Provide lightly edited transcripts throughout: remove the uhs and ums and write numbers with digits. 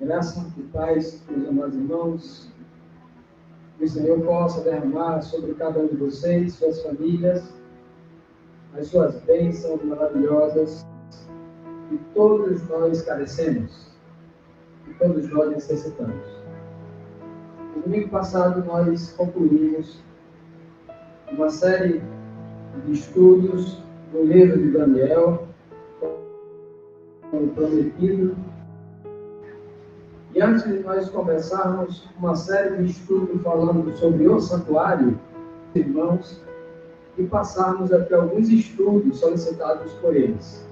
Graça e paz, meus amados irmãos, que o Senhor possa derramar sobre cada um de vocês, suas famílias, as suas bênçãos maravilhosas, que todos nós carecemos, que todos nós necessitamos. No domingo passado nós concluímos uma série de estudos no livro de Daniel, como prometido. E antes de nós começarmos uma série de estudos falando sobre o santuário, irmãos, e passarmos aqui alguns estudos solicitados por eles.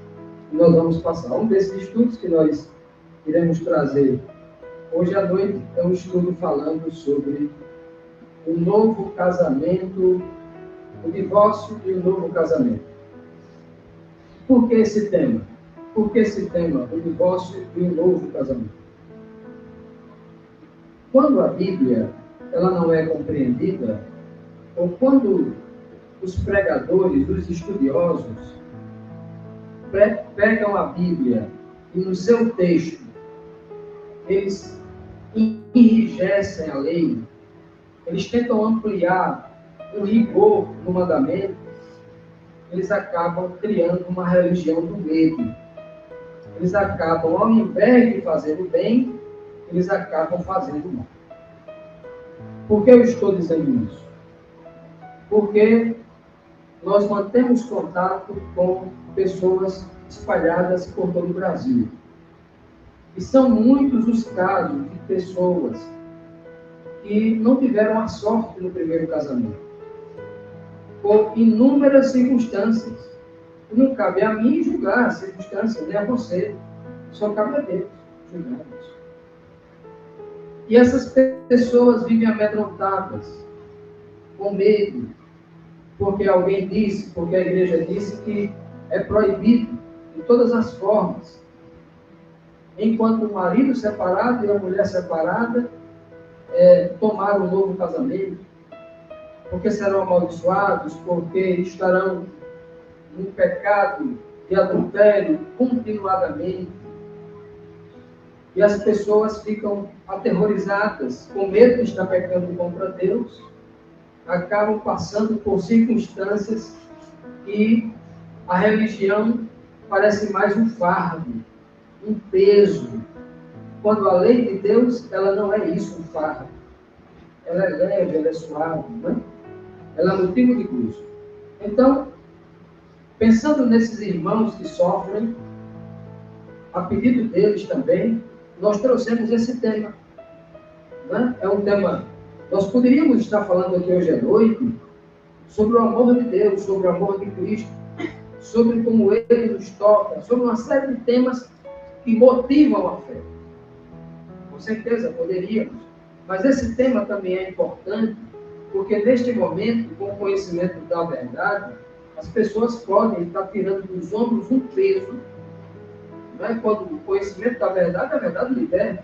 E nós vamos passar. Um desses estudos que nós iremos trazer hoje à noite é um estudo falando sobre o novo casamento, o divórcio e o novo casamento. Por que esse tema? Por que esse tema, o divórcio e o novo casamento? Quando a Bíblia ela não é compreendida, ou quando os pregadores, os estudiosos, pegam a Bíblia e no seu texto eles enrijecem a lei, eles tentam ampliar o rigor no mandamento, eles acabam criando uma religião do medo. Eles acabam, ao invés de fazer o bem, eles acabam fazendo o mal. Por que eu estou dizendo isso? Porque nós mantemos contato com pessoas espalhadas por todo o Brasil. E são muitos os casos de pessoas que não tiveram a sorte no primeiro casamento, por inúmeras circunstâncias. E não cabe a mim julgar as circunstâncias, nem a você. Só cabe a Deus julgar isso. E essas pessoas vivem amedrontadas, com medo, porque alguém disse, porque a igreja disse que é proibido, de todas as formas. Enquanto o marido separado e a mulher separada tomaram um novo casamento, porque serão amaldiçoados, porque estarão no pecado de adultério continuadamente. E as pessoas ficam aterrorizadas, com medo de estar pecando contra Deus, acabam passando por circunstâncias que a religião parece mais um fardo, um peso. Quando a lei de Deus, ela não é isso, um fardo. Ela é leve, ela é suave, não é? Ela é motivo de gozo. Então, pensando nesses irmãos que sofrem, a pedido deles também, nós trouxemos esse tema. Né? É um tema, nós poderíamos estar falando aqui hoje à noite sobre o amor de Deus, sobre o amor de Cristo, sobre como Ele nos toca, sobre uma série de temas que motivam a fé. Com certeza poderíamos, mas esse tema também é importante, porque neste momento, com o conhecimento da verdade, as pessoas podem estar tirando dos ombros um peso. Quando o conhecimento da verdade, a verdade liberta,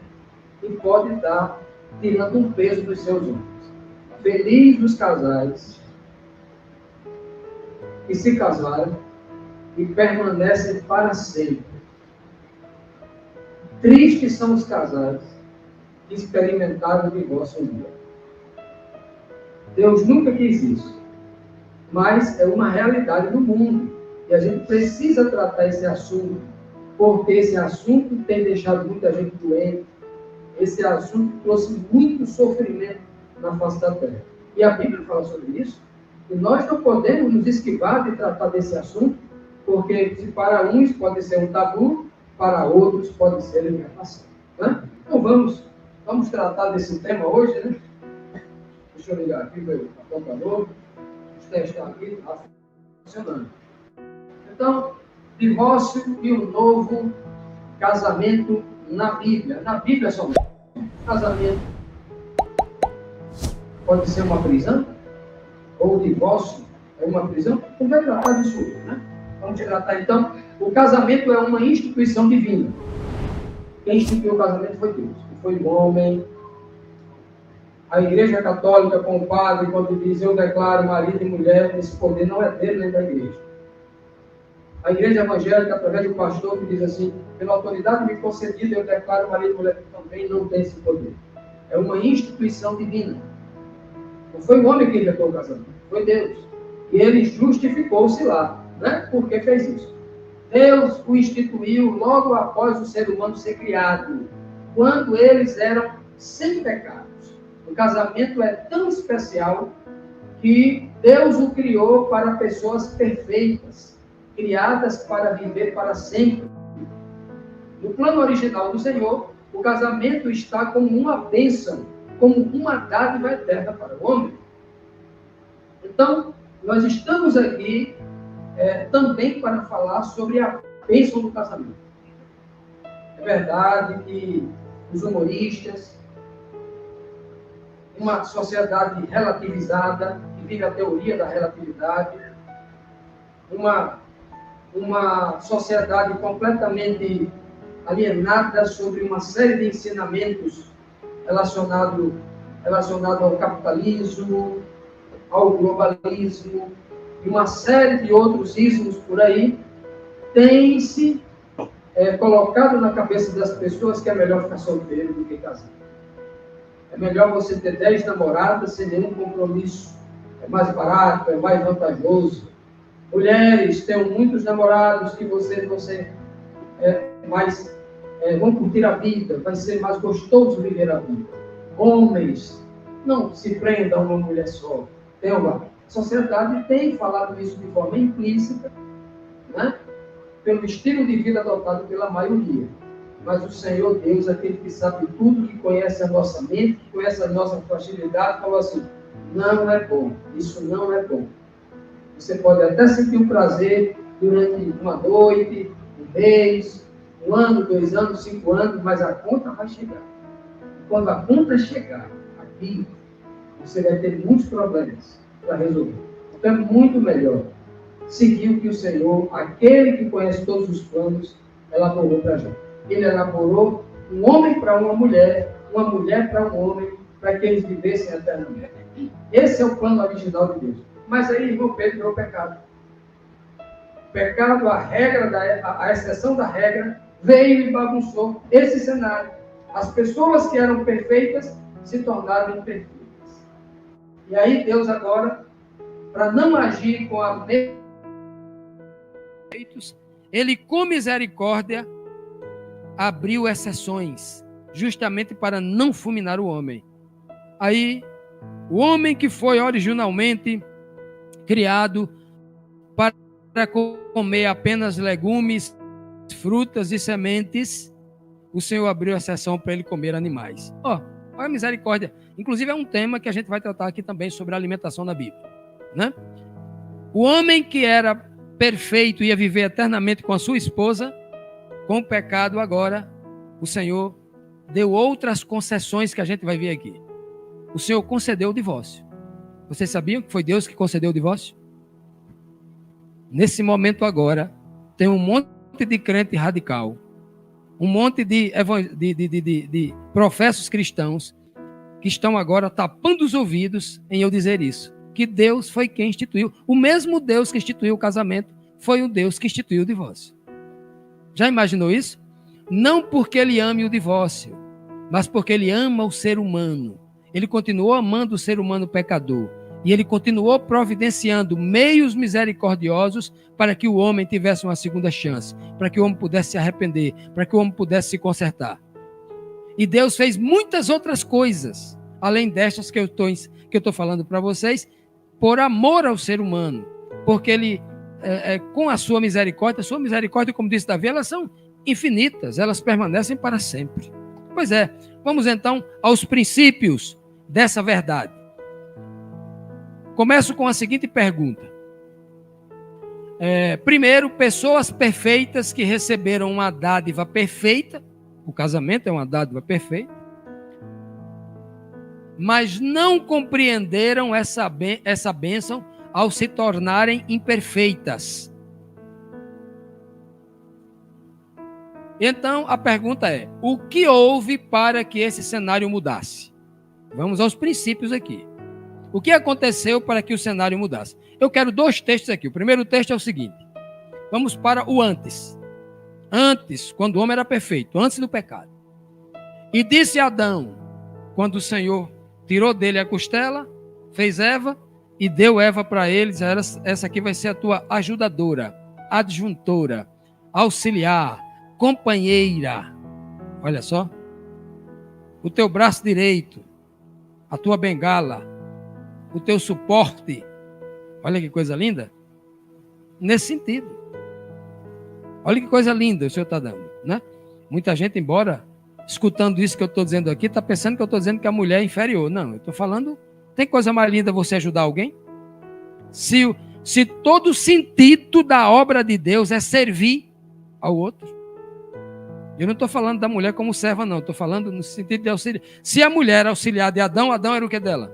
e pode estar tirando um peso dos seus ombros. Feliz os casais que se casaram e permanecem para sempre. Tristes são os casais que experimentaram o divórcio um dia. Deus nunca quis isso, mas é uma realidade do mundo, e a gente precisa tratar esse assunto, porque esse assunto tem deixado muita gente doente. Esse assunto trouxe muito sofrimento na face da terra. E a Bíblia fala sobre isso. E nós não podemos nos esquivar de tratar desse assunto, porque se para uns pode ser um tabu, para outros pode ser libertação. Né? Então vamos tratar desse tema hoje, né? Deixa eu ligar aqui meu apontador. Os testes estão aqui, está funcionando. Então, divórcio e o novo casamento na Bíblia. Na Bíblia somente. Casamento pode ser uma prisão, ou o divórcio é uma prisão. Como vai tratar disso hoje, né? Vamos tratar então. O casamento é uma instituição divina. Quem instituiu o casamento foi Deus, foi o homem. A Igreja Católica, com o padre, quando diz eu declaro marido e mulher, esse poder não é dele nem da Igreja. A igreja evangélica, através do pastor, que diz assim: pela autoridade me concedida, eu declaro marido e mulher, que também não tem esse poder. É uma instituição divina. Não foi o homem que inventou o casamento, foi Deus. E ele justificou-se lá, né? Por que fez isso? Deus o instituiu logo após o ser humano ser criado, quando eles eram sem pecados. O casamento é tão especial que Deus o criou para pessoas perfeitas, criadas para viver para sempre. No plano original do Senhor, o casamento está como uma bênção, como uma dádiva eterna para o homem. Então, nós estamos aqui também para falar sobre a bênção do casamento. É verdade que os humoristas, uma sociedade relativizada, que vive a teoria da relatividade, uma sociedade completamente alienada sobre uma série de ensinamentos relacionados ao capitalismo, ao globalismo, e uma série de outros ismos por aí, tem-se colocado na cabeça das pessoas que é melhor ficar solteiro do que casar. É melhor você ter 10 namoradas sem nenhum compromisso. É mais barato, é mais vantajoso. Mulheres, tenham muitos namorados que você vão curtir a vida, vai ser mais gostoso viver a vida. Homens, não se prenda a uma mulher só. A sociedade tem falado isso de forma implícita, né? Pelo estilo de vida adotado pela maioria. Mas o Senhor Deus, aquele que sabe tudo, que conhece a nossa mente, que conhece a nossa fragilidade, falou assim: não é bom, isso não é bom. Você pode até sentir um prazer durante uma noite, um mês, 1 ano, 2 anos, 5 anos, mas a conta vai chegar. E quando a conta chegar aqui, você vai ter muitos problemas para resolver. Então é muito melhor seguir o que o Senhor, aquele que conhece todos os planos, elaborou para a gente. Ele elaborou um homem para uma mulher para um homem, para que eles vivessem eternamente. Esse é o plano original de Deus. Mas aí, irmão Pedro, é o pecado. O pecado, a exceção da regra, veio e bagunçou esse cenário. As pessoas que eram perfeitas se tornaram imperfeitas. E aí Deus agora, para não agir com a ele com misericórdia abriu exceções, justamente para não fulminar o homem. Aí, o homem que foi originalmente criado para comer apenas legumes, frutas e sementes, o Senhor abriu exceção para ele comer animais. Olha a misericórdia. Inclusive é um tema que a gente vai tratar aqui também sobre a alimentação na Bíblia, né? O homem que era perfeito ia viver eternamente com a sua esposa, com o pecado agora, o Senhor deu outras concessões que a gente vai ver aqui. O Senhor concedeu o divórcio. Vocês sabiam que foi Deus que concedeu o divórcio? Nesse momento agora, tem um monte de crente radical, um monte de professos cristãos que estão agora tapando os ouvidos em eu dizer isso. Que Deus foi quem instituiu. O mesmo Deus que instituiu o casamento foi o Deus que instituiu o divórcio. Já imaginou isso? Não porque ele ame o divórcio, mas porque ele ama o ser humano. Ele continuou amando o ser humano pecador. E ele continuou providenciando meios misericordiosos para que o homem tivesse uma segunda chance, para que o homem pudesse se arrepender, para que o homem pudesse se consertar. E Deus fez muitas outras coisas, além destas que eu estou falando para vocês, por amor ao ser humano. Porque ele, com a sua misericórdia, como disse Davi, elas são infinitas, elas permanecem para sempre. Pois é, vamos então aos princípios dessa verdade. Começo com a seguinte pergunta. Primeiro, pessoas perfeitas que receberam uma dádiva perfeita, o casamento é uma dádiva perfeita, mas não compreenderam essa bênção ao se tornarem imperfeitas. Então, a pergunta é, o que houve para que esse cenário mudasse? Vamos aos princípios aqui. O que aconteceu para que o cenário mudasse? Eu quero 2 textos aqui. O primeiro texto é o seguinte. Vamos para o antes. Antes, quando o homem era perfeito, antes do pecado. E disse Adão, quando o Senhor tirou dele a costela, fez Eva e deu Eva para ele, essa aqui vai ser a tua ajudadora, adjuntora, auxiliar, companheira. Olha só. O teu braço direito, a tua bengala, o teu suporte. Olha que coisa linda. Nesse sentido. Olha que coisa linda o Senhor está dando, né? Muita gente, embora escutando isso que eu estou dizendo aqui, está pensando que eu estou dizendo que a mulher é inferior. Não, eu estou falando, tem coisa mais linda você ajudar alguém? Se todo o sentido da obra de Deus é servir ao outro. Eu não estou falando da mulher como serva, não. Estou falando no sentido de auxílio. Se a mulher era auxiliar de Adão, Adão era o que dela?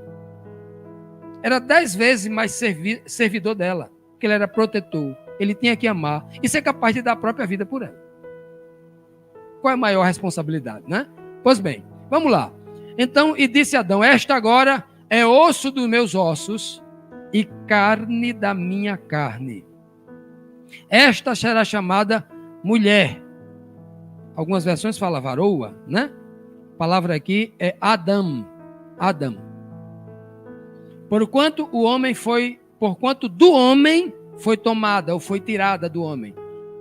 Era 10 vezes mais servidor dela, porque ele era protetor. Ele tinha que amar e ser capaz de dar a própria vida por ela. Qual é a maior responsabilidade, né? Pois bem, vamos lá. Então, e disse Adão, esta agora é osso dos meus ossos e carne da minha carne. Esta será chamada mulher. Algumas versões falam varoa, né? A palavra aqui é Adam. Adam. Porquanto do homem foi tomada ou foi tirada do homem.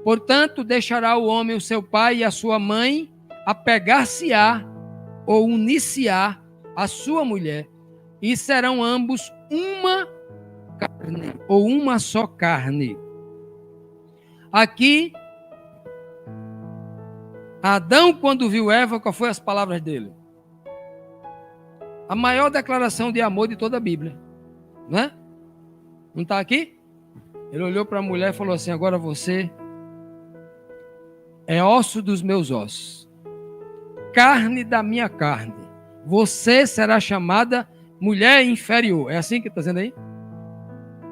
Portanto, deixará o homem o seu pai e a sua mãe, apegar-se-á ou unir-se-á a sua mulher, e serão ambos uma carne, ou uma só carne. Aqui, Adão, quando viu Eva, qual foi as palavras dele? A maior declaração de amor de toda a Bíblia, né? Não está aqui? Ele olhou para a mulher e falou assim, agora você é osso dos meus ossos, carne da minha carne. Você será chamada mulher inferior. É assim que está dizendo aí?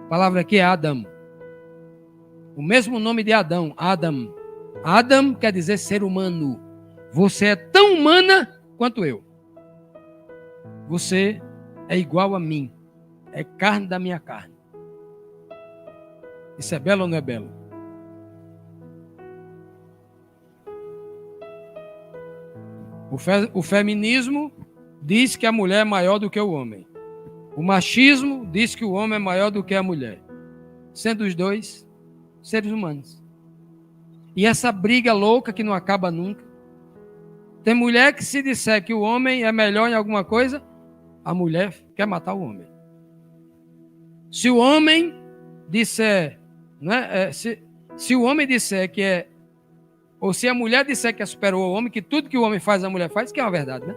A palavra aqui é Adam. O mesmo nome de Adão, Adam. Adam quer dizer ser humano. Você é tão humana quanto eu. Você é igual a mim. É carne da minha carne. Isso é belo ou não é belo? O feminismo diz que a mulher é maior do que o homem. O machismo diz que o homem é maior do que a mulher. Sendo os dois seres humanos. E essa briga louca que não acaba nunca. Tem mulher que se disser que o homem é melhor em alguma coisa, a mulher quer matar o homem. Se o homem disser, né, se o homem disser que é, ou se a mulher disser que é superior ao homem, que tudo que o homem faz, a mulher faz, que é uma verdade, né?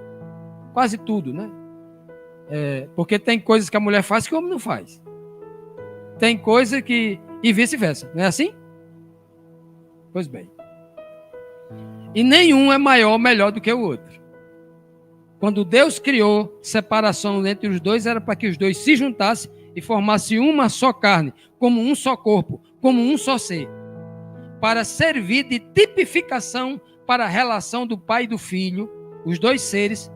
Quase tudo, né? Porque tem coisas que a mulher faz que o homem não faz. Tem coisas que... E vice-versa, não é assim? Pois bem. E nenhum é maior ou melhor do que o outro. Quando Deus criou separação entre os dois, era para que os dois se juntassem e formassem uma só carne, como um só corpo, como um só ser, para servir de tipificação para a relação do pai e do filho, os dois seres,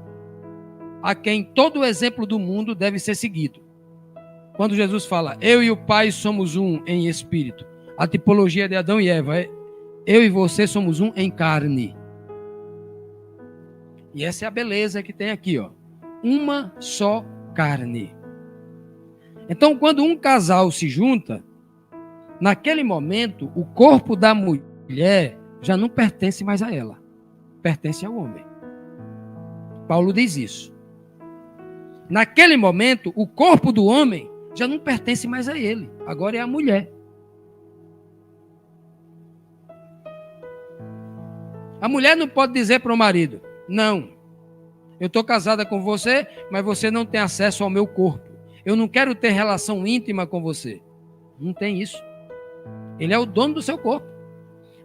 a quem todo o exemplo do mundo deve ser seguido. Quando Jesus fala, eu e o Pai somos um em espírito, a tipologia de Adão e Eva é, eu e você somos um em carne. E essa é a beleza que tem aqui, ó. Uma só carne. Então, quando um casal se junta, naquele momento, o corpo da mulher já não pertence mais a ela. Pertence ao homem. Paulo diz isso. Naquele momento, o corpo do homem já não pertence mais a ele. Agora é a mulher. A mulher não pode dizer para o marido, não, eu estou casada com você, mas você não tem acesso ao meu corpo. Eu não quero ter relação íntima com você. Não tem isso. Ele é o dono do seu corpo.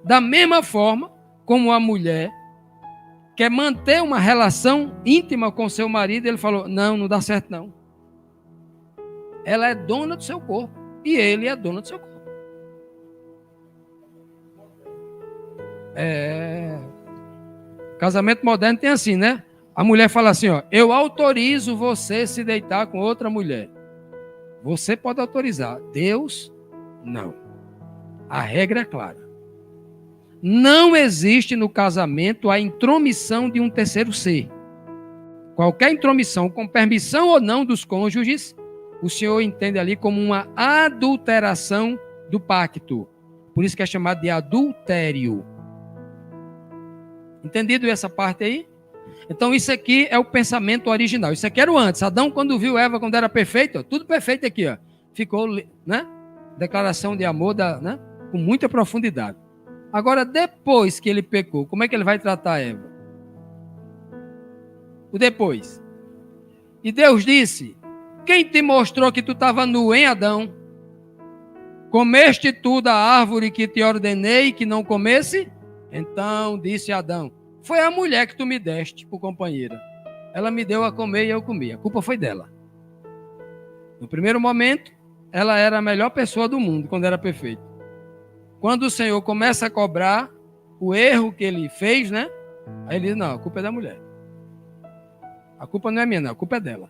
Da mesma forma como a mulher quer manter uma relação íntima com seu marido, ele falou, não dá certo não. Ela é dona do seu corpo e ele é dono do seu corpo. Casamento moderno tem assim, né? A mulher fala assim, ó, eu autorizo você se deitar com outra mulher. Você pode autorizar, Deus, não. A regra é clara. Não existe no casamento a intromissão de um terceiro ser. Qualquer intromissão, com permissão ou não dos cônjuges, o Senhor entende ali como uma adulteração do pacto. Por isso que é chamado de adultério. Entendido essa parte aí? Então isso aqui é o pensamento original. Isso aqui era o antes. Adão, quando viu Eva, quando era perfeito, ó, tudo perfeito aqui, ó, ficou, né? Declaração de amor, né? Com muita profundidade. Agora, depois que ele pecou, como é que ele vai tratar Eva? O depois. E Deus disse: quem te mostrou que tu estava nu, hein, Adão? Comeste tu da árvore que te ordenei que não comesse? Então disse Adão: foi a mulher que tu me deste por companheira. Ela me deu a comer e eu comi. A culpa foi dela. No primeiro momento, ela era a melhor pessoa do mundo, quando era perfeito. Quando o Senhor começa a cobrar o erro que ele fez, né? Aí ele diz: não, a culpa é da mulher. A culpa não é minha, não, a culpa é dela.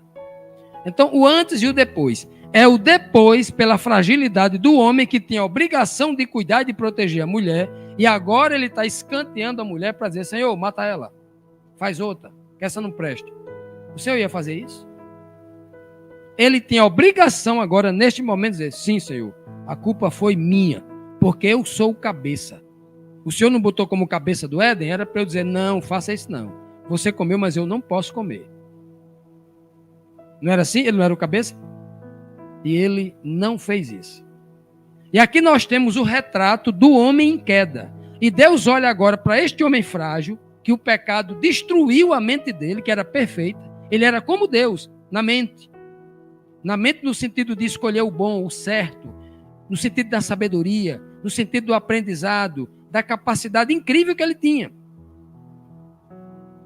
Então, o antes e o depois. É o depois, pela fragilidade do homem que tinha a obrigação de cuidar e de proteger a mulher, e agora ele está escanteando a mulher para dizer: Senhor, mata ela, faz outra, que essa não preste. O Senhor ia fazer isso? Ele tinha a obrigação agora, neste momento, de dizer: sim, Senhor, a culpa foi minha, porque eu sou o cabeça. O Senhor não botou como cabeça do Éden? Era para eu dizer: não, faça isso não. Você comeu, mas eu não posso comer. Não era assim? Ele não era o cabeça? E ele não fez isso. E aqui nós temos o retrato do homem em queda. E Deus olha agora para este homem frágil, que o pecado destruiu a mente dele, que era perfeita. Ele era como Deus, na mente. Na mente no sentido de escolher o bom, o certo. No sentido da sabedoria. No sentido do aprendizado. Da capacidade incrível que ele tinha.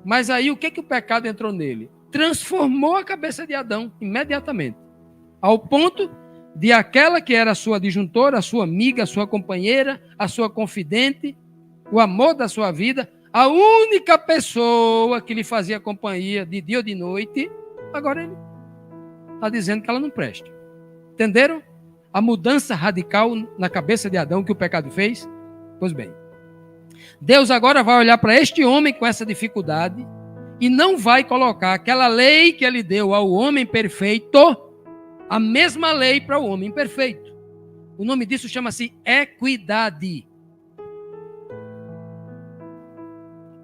Mas aí o que o pecado entrou nele? Transformou a cabeça de Adão imediatamente. Ao ponto de aquela que era a sua disjuntora, a sua amiga, a sua companheira, a sua confidente, o amor da sua vida, a única pessoa que lhe fazia companhia de dia ou de noite, agora ele está dizendo que ela não presta. Entenderam? A mudança radical na cabeça de Adão que o pecado fez? Pois bem, Deus agora vai olhar para este homem com essa dificuldade e não vai colocar aquela lei que ele deu ao homem perfeito, a mesma lei para o homem imperfeito. O nome disso chama-se equidade.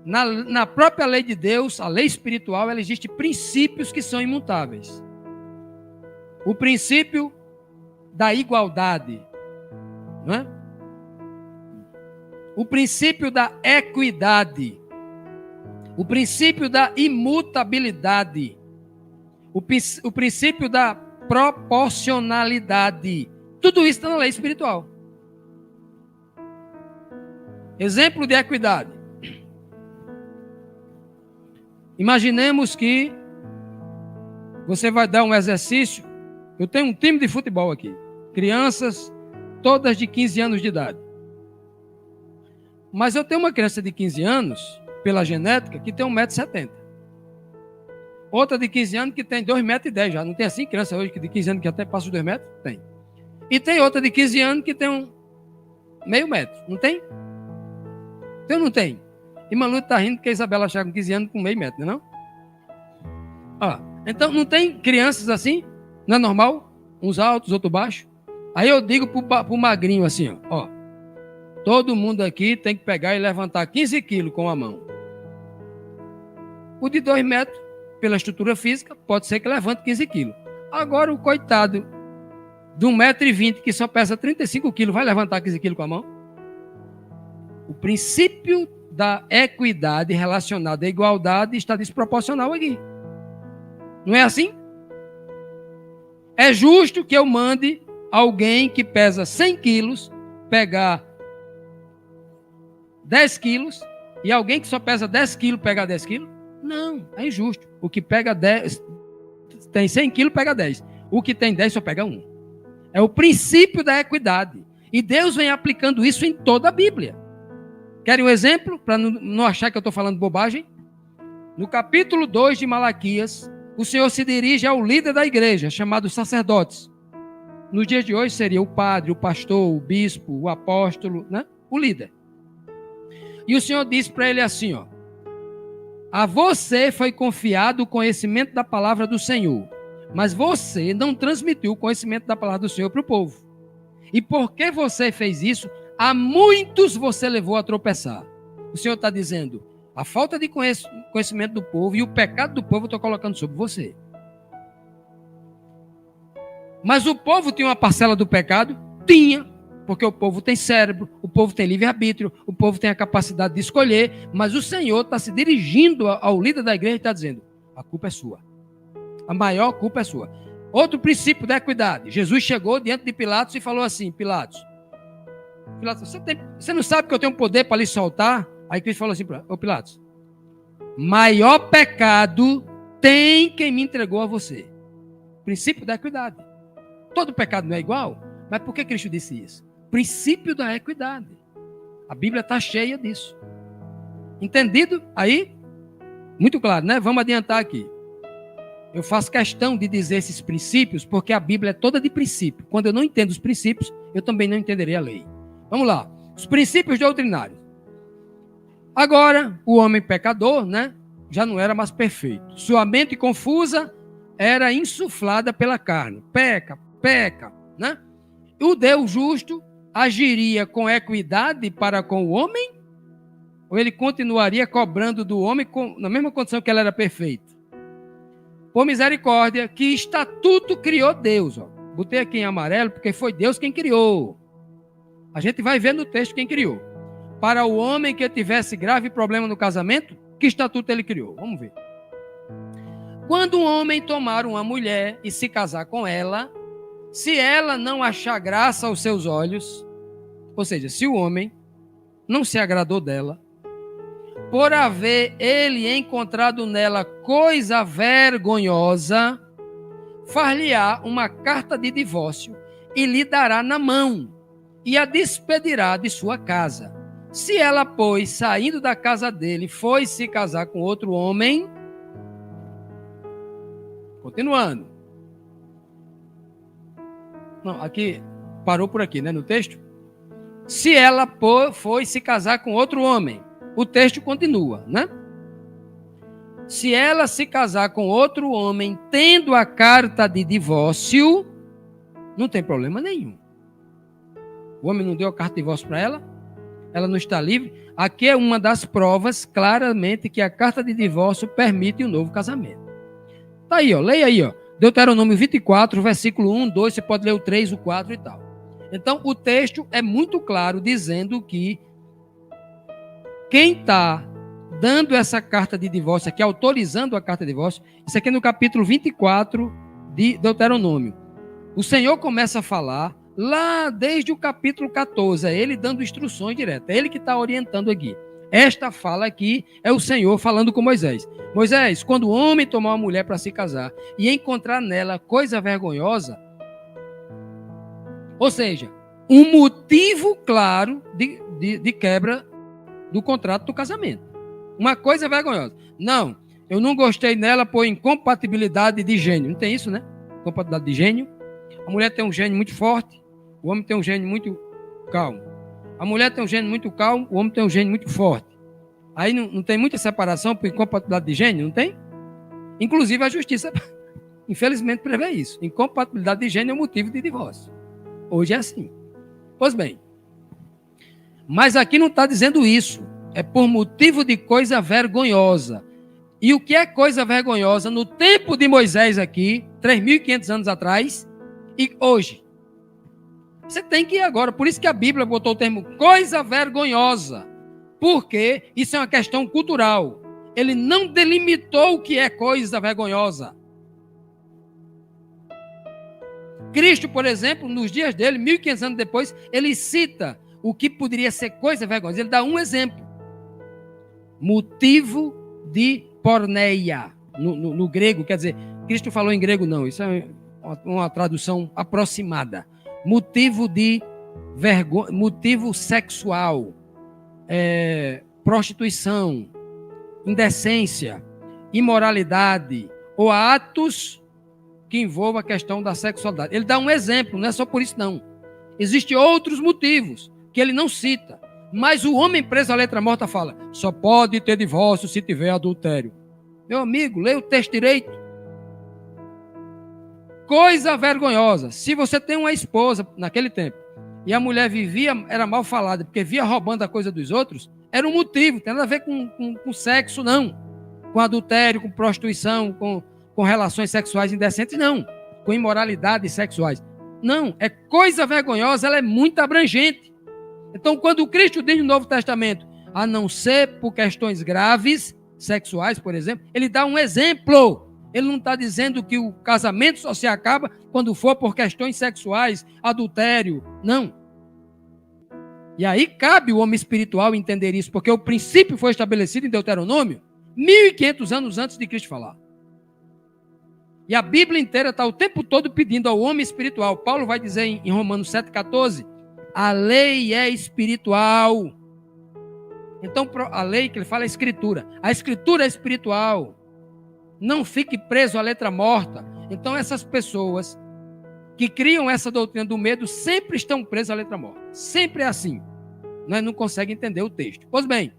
Na própria lei de Deus, a lei espiritual, ela existe princípios que são imutáveis. O princípio da igualdade, não é? O princípio da equidade, o princípio da imutabilidade, o princípio da proporcionalidade. Tudo isso está na lei espiritual. Exemplo de equidade. Imaginemos que você vai dar um exercício. Eu tenho um time de futebol aqui. Crianças, todas de 15 anos de idade. Mas eu tenho uma criança de 15 anos, pela genética, que tem 1,70 m. Outra de 15 anos que tem 2,10 m já. Não tem assim criança hoje que de 15 anos que até passa os 2 metros? Tem. E tem outra de 15 anos que tem meio metro. Não tem? Então não tem. E Manu está rindo porque a Isabela chega com 15 anos com meio metro, não é não? Então não tem crianças assim? Não é normal? Uns altos, outros baixos. Aí eu digo pro magrinho assim, ó. Todo mundo aqui tem que pegar e levantar 15 quilos com a mão. O de 2 metros, pela estrutura física, pode ser que levante 15 quilos. Agora o coitado de 1,20 m que só pesa 35 quilos, vai levantar 15 quilos com a mão? O princípio da equidade relacionada à igualdade está desproporcional aqui. Não é assim? É justo que eu mande alguém que pesa 100 quilos pegar 10 quilos e alguém que só pesa 10 quilos pegar 10 quilos? Não, é injusto. O que pega 10, tem 100 quilos, pega 10. O que tem 10 só pega 1. É o princípio da equidade. E Deus vem aplicando isso em toda a Bíblia. Querem um exemplo? Para não achar que eu estou falando bobagem? No capítulo 2 de Malaquias, o Senhor se dirige ao líder da igreja, chamado sacerdotes. nos dias de hoje seria o padre, o pastor, o bispo, o apóstolo, né? O líder. E o Senhor disse para ele assim, ó: a você foi confiado o conhecimento da palavra do Senhor, mas você não transmitiu o conhecimento da palavra do Senhor para o povo. E porque você fez isso, a muitos você levou a tropeçar. O Senhor está dizendo, a falta de conhecimento do povo e o pecado do povo eu estou colocando sobre você. Mas o povo tinha uma parcela do pecado? Tinha, porque o povo tem cérebro, o povo tem livre-arbítrio, o povo tem a capacidade de escolher, mas o Senhor está se dirigindo ao líder da igreja e está dizendo, a culpa é sua. A maior culpa é sua. Outro princípio da equidade. Jesus chegou diante de Pilatos e falou assim, Pilatos, você não sabe que eu tenho poder para lhe soltar? Aí Cristo falou assim, ô Pilatos, maior pecado tem quem me entregou a você. Princípio da equidade. Todo pecado não é igual, mas por que Cristo disse isso? Princípio da equidade. A Bíblia está cheia disso. Entendido? Aí? Muito claro, né? Vamos adiantar aqui. Eu faço questão de dizer esses princípios, porque a Bíblia é toda de princípio. Quando eu não entendo os princípios, eu também não entenderei a lei. Vamos lá. Os princípios doutrinários. Agora, o homem pecador, né? Já não era mais perfeito. Sua mente confusa era insuflada pela carne. Peca, né? O Deus justo agiria com equidade para com o homem? Ou ele continuaria cobrando do homem na mesma condição que ele era perfeito? Por misericórdia, que estatuto criou Deus? Ó. Botei aqui em amarelo porque foi Deus quem criou. A gente vai ver no texto quem criou. Para o homem que tivesse grave problema no casamento, que estatuto ele criou? Vamos ver. Quando um homem tomar uma mulher e se casar com ela, se ela não achar graça aos seus olhos, ou seja, se o homem não se agradou dela, por haver ele encontrado nela coisa vergonhosa, far-lhe-á uma carta de divórcio e lhe dará na mão e a despedirá de sua casa. Se ela, pois, saindo da casa dele, foi se casar com outro homem, continuando. Não, aqui, parou por aqui, né, no texto? Se ela foi se casar com outro homem, o texto continua, né? Se ela se casar com outro homem, tendo a carta de divórcio, não tem problema nenhum. O homem não deu a carta de divórcio para ela? Ela não está livre? Aqui é uma das provas, claramente, que a carta de divórcio permite um novo casamento. Tá aí, ó, leia aí, ó. Deuteronômio 24, versículo 1, 2, você pode ler o 3, o 4 e tal. Então, o texto é muito claro, dizendo que quem está dando essa carta de divórcio aqui, autorizando a carta de divórcio, isso aqui é no capítulo 24 de Deuteronômio. O Senhor começa a falar lá desde o capítulo 14, é ele dando instruções diretas, é ele que está orientando aqui. Esta fala aqui é o Senhor falando com Moisés. Moisés, quando o homem tomar uma mulher para se casar e encontrar nela coisa vergonhosa, ou seja, um motivo claro de quebra do contrato do casamento. Uma coisa vergonhosa. Não, eu não gostei nela por incompatibilidade de gênio. Não tem isso, né? Compatibilidade de gênio. A mulher tem um gênio muito forte, o homem tem um gênio muito calmo. A mulher tem um gênio muito calmo, o homem tem um gênio muito forte. Aí não tem muita separação por incompatibilidade de gênio, não tem? Inclusive a justiça, infelizmente, prevê isso. Incompatibilidade de gênio é motivo de divórcio. Hoje é assim. Pois bem, mas aqui não está dizendo isso. É por motivo de coisa vergonhosa. E o que é coisa vergonhosa no tempo de Moisés aqui, 3.500 anos atrás, e hoje? Você tem que ir agora. Por isso que a Bíblia botou o termo coisa vergonhosa. Porque isso é uma questão cultural. Ele não delimitou o que é coisa vergonhosa. Cristo, por exemplo, nos dias dele, 1.500 anos depois, ele cita o que poderia ser coisa vergonhosa. Ele dá um exemplo. Motivo de porneia. No grego, quer dizer, Cristo falou em grego não, isso é uma tradução aproximada. Motivo de vergonha, motivo sexual, prostituição, indecência, imoralidade ou atos que envolva a questão da sexualidade. Ele dá um exemplo, não é só por isso não. Existem outros motivos que ele não cita. Mas o homem preso à letra morta fala, só pode ter divórcio se tiver adultério. Meu amigo, leia o texto direito. Coisa vergonhosa. Se você tem uma esposa naquele tempo e a mulher vivia, era mal falada, porque via roubando a coisa dos outros, era um motivo, não tem nada a ver com sexo, não. Com adultério, com prostituição, com relações sexuais indecentes, não. Com imoralidades sexuais. Não, é coisa vergonhosa, ela é muito abrangente. Então, quando Cristo diz no Novo Testamento, a não ser por questões graves, sexuais, por exemplo, ele dá um exemplo. Ele não está dizendo que o casamento só se acaba quando for por questões sexuais, adultério, não. E aí cabe o homem espiritual entender isso, porque o princípio foi estabelecido em Deuteronômio 1.500 anos antes de Cristo falar. E a Bíblia inteira está o tempo todo pedindo ao homem espiritual. Paulo vai dizer em Romanos 7,14, a lei é espiritual. Então, a lei que ele fala é a escritura. A escritura é espiritual. Não fique preso à letra morta. Então, essas pessoas que criam essa doutrina do medo sempre estão presas à letra morta. Sempre é assim. Não conseguem entender o texto. Pois bem,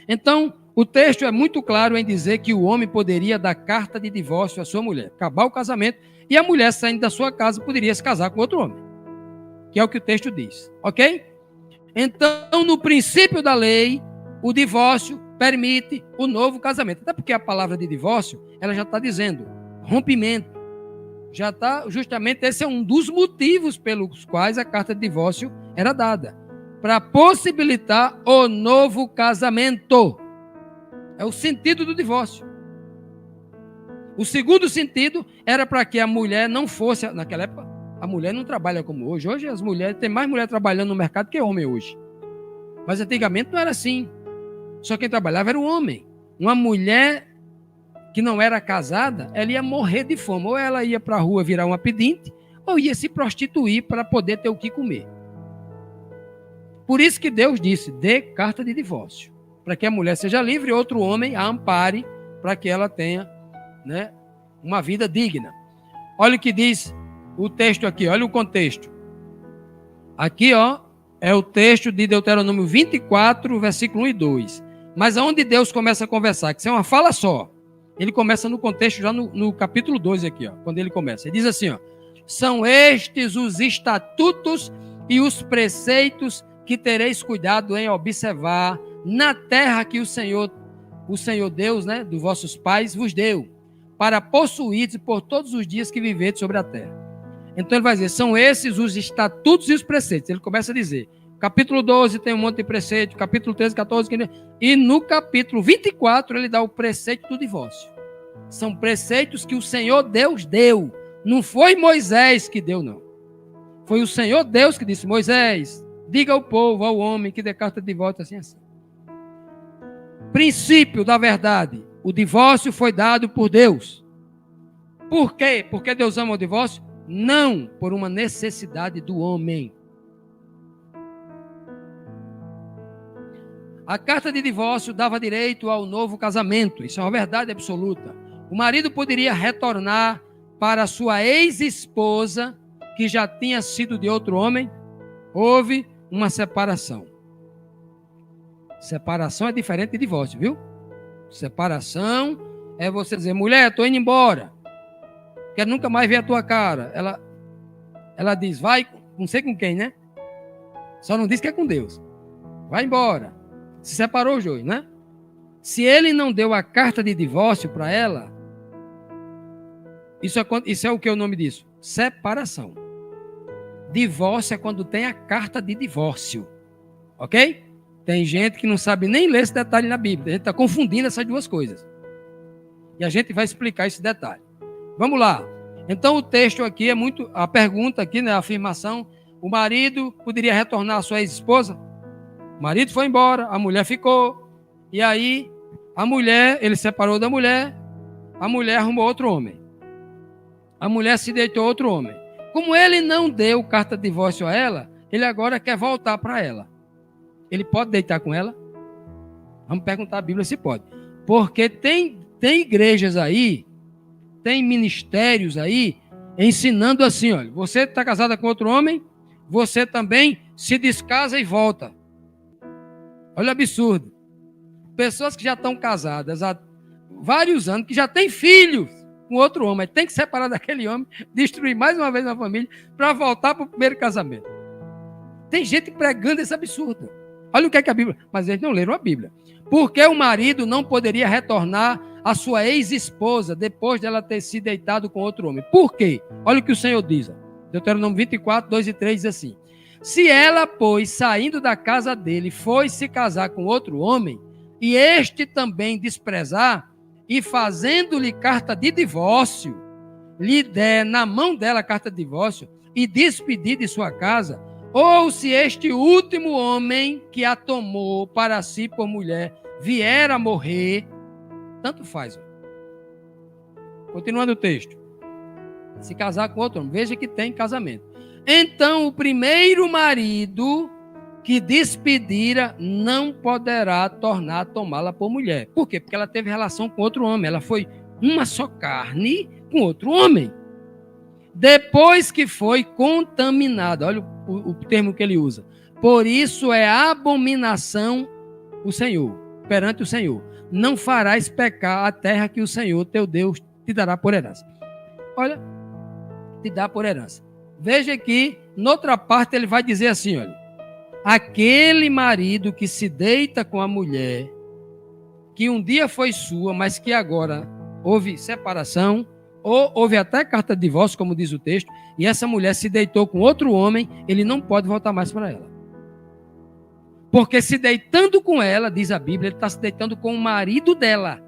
então, o texto é muito claro em dizer que o homem poderia dar carta de divórcio à sua mulher, acabar o casamento, e a mulher, saindo da sua casa, poderia se casar com outro homem. Que é o que o texto diz. Ok? Então, no princípio da lei, o divórcio permite o novo casamento. Até porque a palavra de divórcio, ela já está dizendo rompimento. Já está, justamente, esse é um dos motivos pelos quais a carta de divórcio era dada. Para possibilitar o novo casamento. É o sentido do divórcio. O segundo sentido era para que a mulher não fosse, naquela época, a mulher não trabalha como hoje. Hoje as mulheres, tem mais mulher trabalhando no mercado que homem hoje. Mas antigamente não era assim. Só quem trabalhava era o homem. Uma mulher que não era casada, ela ia morrer de fome. Ou ela ia para a rua virar uma pedinte, ou ia se prostituir para poder ter o que comer. Por isso que Deus disse, dê carta de divórcio. Para que a mulher seja livre e outro homem a ampare para que ela tenha, né, uma vida digna. Olha o que diz o texto aqui, olha o contexto. Aqui, ó, é o texto de Deuteronômio 24, versículo 1 e 2. Mas aonde Deus começa a conversar, que isso é uma fala só. Ele começa no contexto, já no capítulo 2 aqui, ó, quando ele começa. Ele diz assim, ó, são estes os estatutos e os preceitos que tereis cuidado em observar na terra que o Senhor Deus, né, dos vossos pais, vos deu, para possuirdes por todos os dias que vivedes sobre a terra. Então ele vai dizer, são esses os estatutos e os preceitos. Ele começa a dizer, capítulo 12 tem um monte de preceito, capítulo 13, 14, 15, e no capítulo 24 ele dá o preceito do divórcio. São preceitos que o Senhor Deus deu. Não foi Moisés que deu, não. Foi o Senhor Deus que disse, Moisés, diga ao povo, ao homem que dê carta de divórcio assim, assim. Princípio da verdade. O divórcio foi dado por Deus. Por quê? Porque Deus ama o divórcio? Não, por uma necessidade do homem. A carta de divórcio dava direito ao novo casamento. Isso é uma verdade absoluta. O marido poderia retornar para sua ex-esposa, que já tinha sido de outro homem. Houve uma separação. Separação é diferente de divórcio, viu? Separação é você dizer, mulher, estou indo embora. Quero nunca mais ver a tua cara. Ela diz, vai, não sei com quem, né? Só não diz que é com Deus. Vai embora. Se separou o joio, né? Se ele não deu a carta de divórcio para ela, isso é o que é o nome disso? Separação. Divórcio é quando tem a carta de divórcio. Ok? Tem gente que não sabe nem ler esse detalhe na Bíblia. A gente está confundindo essas duas coisas. E a gente vai explicar esse detalhe. Vamos lá. Então o texto aqui é muito... A pergunta aqui, né, a afirmação. O marido poderia retornar à sua ex-esposa? O marido foi embora, a mulher ficou. E aí, a mulher, ele separou da mulher. A mulher arrumou outro homem. A mulher se deitou a outro homem. Como ele não deu carta de divórcio a ela, ele agora quer voltar para ela. Ele pode deitar com ela? Vamos perguntar à Bíblia se pode. Porque tem igrejas aí tem ministérios aí ensinando assim, olha, você está casada com outro homem, você também se descasa e volta. Olha o absurdo. Pessoas que já estão casadas há vários anos, que já têm filhos com outro homem, tem que separar daquele homem, destruir mais uma vez a família, para voltar para o primeiro casamento. Tem gente pregando esse absurdo. Olha o que é que a Bíblia... Mas eles não leram a Bíblia. Porque o marido não poderia retornar à sua ex-esposa depois dela ter se deitado com outro homem. Por quê? Olha o que o Senhor diz. Deuteronômio 24, 2 e 3 diz assim: se ela, pois, saindo da casa dele, foi se casar com outro homem, e este também desprezar, e fazendo-lhe carta de divórcio, lhe der na mão dela a carta de divórcio, e despedir de sua casa, ou se este último homem que a tomou para si por mulher vier a morrer, tanto faz. Continuando o texto. Se casar com outro homem, veja que tem casamento. Então o primeiro marido que despedira não poderá tornar a tomá-la por mulher. Por quê? Porque ela teve relação com outro homem. Ela foi uma só carne com outro homem. Depois que foi contaminada. Olha o termo que ele usa. Por isso é abominação o Senhor, perante o Senhor. Não farás pecar a terra que o Senhor, teu Deus, te dará por herança. Olha, te dá por herança. Veja que, noutra parte, ele vai dizer assim, olha. Aquele marido que se deita com a mulher, que um dia foi sua, mas que agora houve separação, ou houve até carta de divórcio, como diz o texto, e essa mulher se deitou com outro homem, ele não pode voltar mais para ela. Porque se deitando com ela, diz a Bíblia, ele está se deitando com o marido dela.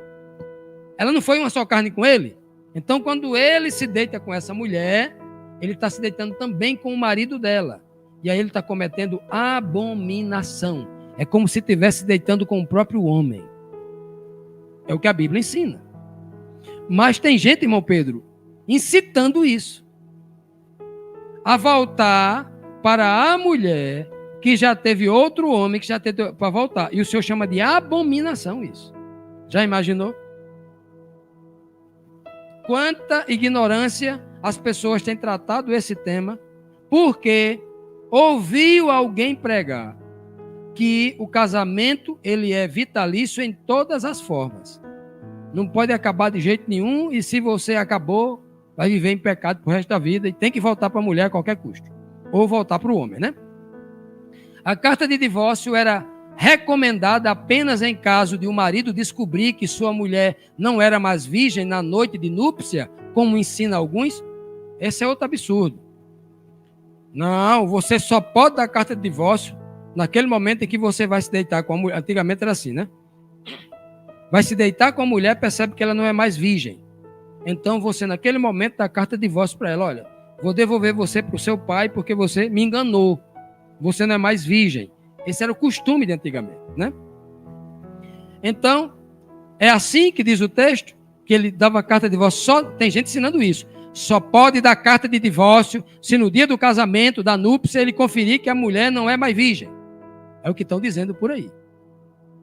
Ela não foi uma só carne com ele? Então, quando ele se deita com essa mulher, ele está se deitando também com o marido dela. E aí ele está cometendo abominação. É como se estivesse deitando com o próprio homem. É o que a Bíblia ensina. Mas tem gente, irmão Pedro, incitando isso. A voltar para a mulher que já teve outro homem, que já teve para voltar. E o Senhor chama de abominação isso. Já imaginou? Quanta ignorância as pessoas têm tratado esse tema, porque ouviu alguém pregar que o casamento ele é vitalício em todas as formas. Não pode acabar de jeito nenhum, e se você acabou, vai viver em pecado pro resto da vida e tem que voltar para a mulher a qualquer custo. Ou voltar para o homem, né? A carta de divórcio era recomendada apenas em caso de um marido descobrir que sua mulher não era mais virgem na noite de núpcia, como ensina alguns. Esse é outro absurdo. Não, você só pode dar carta de divórcio naquele momento em que você vai se deitar com a mulher. Antigamente era assim, né? Vai se deitar com a mulher, percebe que ela não é mais virgem. Então você, naquele momento, dá carta de divórcio para ela. Olha, vou devolver você para o seu pai porque você me enganou. Você não é mais virgem. Esse era o costume de antigamente, né? Então, é assim que diz o texto, que ele dava carta de divórcio. Só tem gente ensinando isso. Só pode dar carta de divórcio se no dia do casamento, da núpcia, ele conferir que a mulher não é mais virgem. É o que estão dizendo por aí.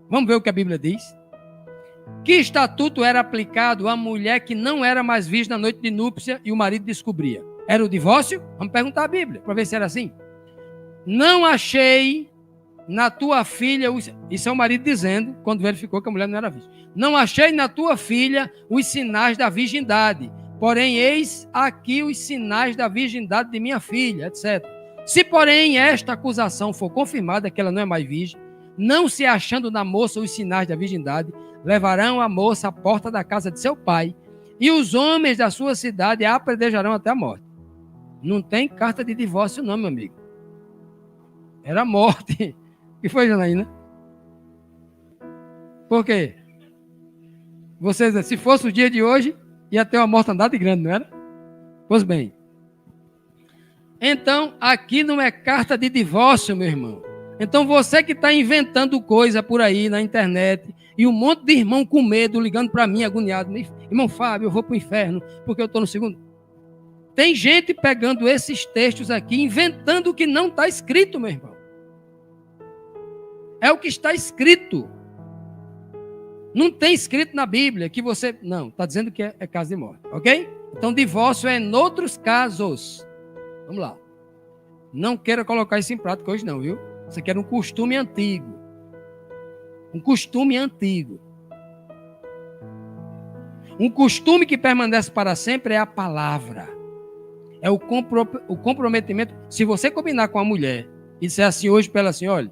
Vamos ver o que a Bíblia diz. Que estatuto era aplicado à mulher que não era mais virgem na noite de núpcia e o marido descobria? Era o divórcio? Vamos perguntar à Bíblia, para ver se era assim. Não achei na tua filha, isso é o marido dizendo, quando verificou que a mulher não era virgem. Não achei na tua filha os sinais da virgindade, porém eis aqui os sinais da virgindade de minha filha, etc. Se, porém, esta acusação for confirmada que ela não é mais virgem, não se achando na moça os sinais da virgindade, levarão a moça à porta da casa de seu pai, e os homens da sua cidade a apedrejarão até a morte. Não tem carta de divórcio não, meu amigo. Era morte. O que foi, Janaína? Por quê? Vocês, se fosse o dia de hoje, ia ter uma mortandade grande, não era? Pois bem. Então, aqui não é carta de divórcio, meu irmão. Então, você que está inventando coisa por aí na internet, e um monte de irmão com medo, ligando para mim, agoniado. Irmão Fábio, eu vou para o inferno, porque eu estou no segundo. Tem gente pegando esses textos aqui, inventando o que não está escrito, meu irmão. É o que está escrito. Não tem escrito na Bíblia que você... Não, está dizendo que é caso de morte, ok? Então, divórcio é em outros casos. Vamos lá. Não queira colocar isso em prática hoje não, viu? Isso aqui era um costume antigo. Um costume antigo. Um costume que permanece para sempre é a palavra. É o comprometimento. Se você combinar com a mulher e disser assim hoje para ela assim, olha,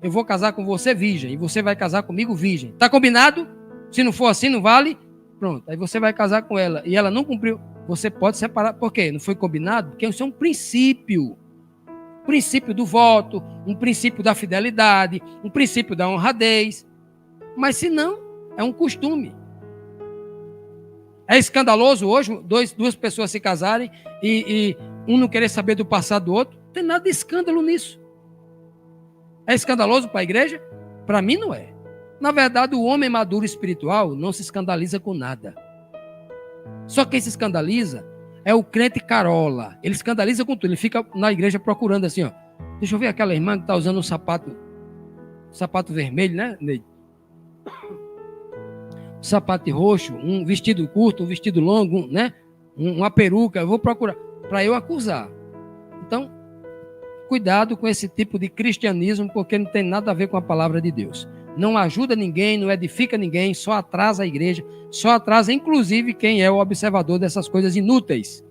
eu vou casar com você virgem e você vai casar comigo virgem. Está combinado? Se não for assim, não vale? Pronto. Aí você vai casar com ela e ela não cumpriu. Você pode separar. Por quê? Não foi combinado? Porque isso é um princípio. Princípio do voto, um princípio da fidelidade, um princípio da honradez. Mas se não, é um costume. É escandaloso hoje duas pessoas se casarem e um não querer saber do passado do outro. Não tem nada de escândalo nisso. É escandaloso para a igreja? Para mim não é. Na verdade, o homem maduro espiritual não se escandaliza com nada. Só quem se escandaliza é o crente carola. Ele escandaliza com tudo. Ele fica na igreja procurando assim, ó. Deixa eu ver aquela irmã que está usando um sapato vermelho, né, Neide? Um sapato roxo, um vestido curto, um vestido longo, né? Uma peruca. Eu vou procurar para eu acusar. Então, cuidado com esse tipo de cristianismo, porque não tem nada a ver com a palavra de Deus. Não ajuda ninguém, não edifica ninguém, só atrasa a igreja, só atrasa inclusive quem é o observador dessas coisas inúteis.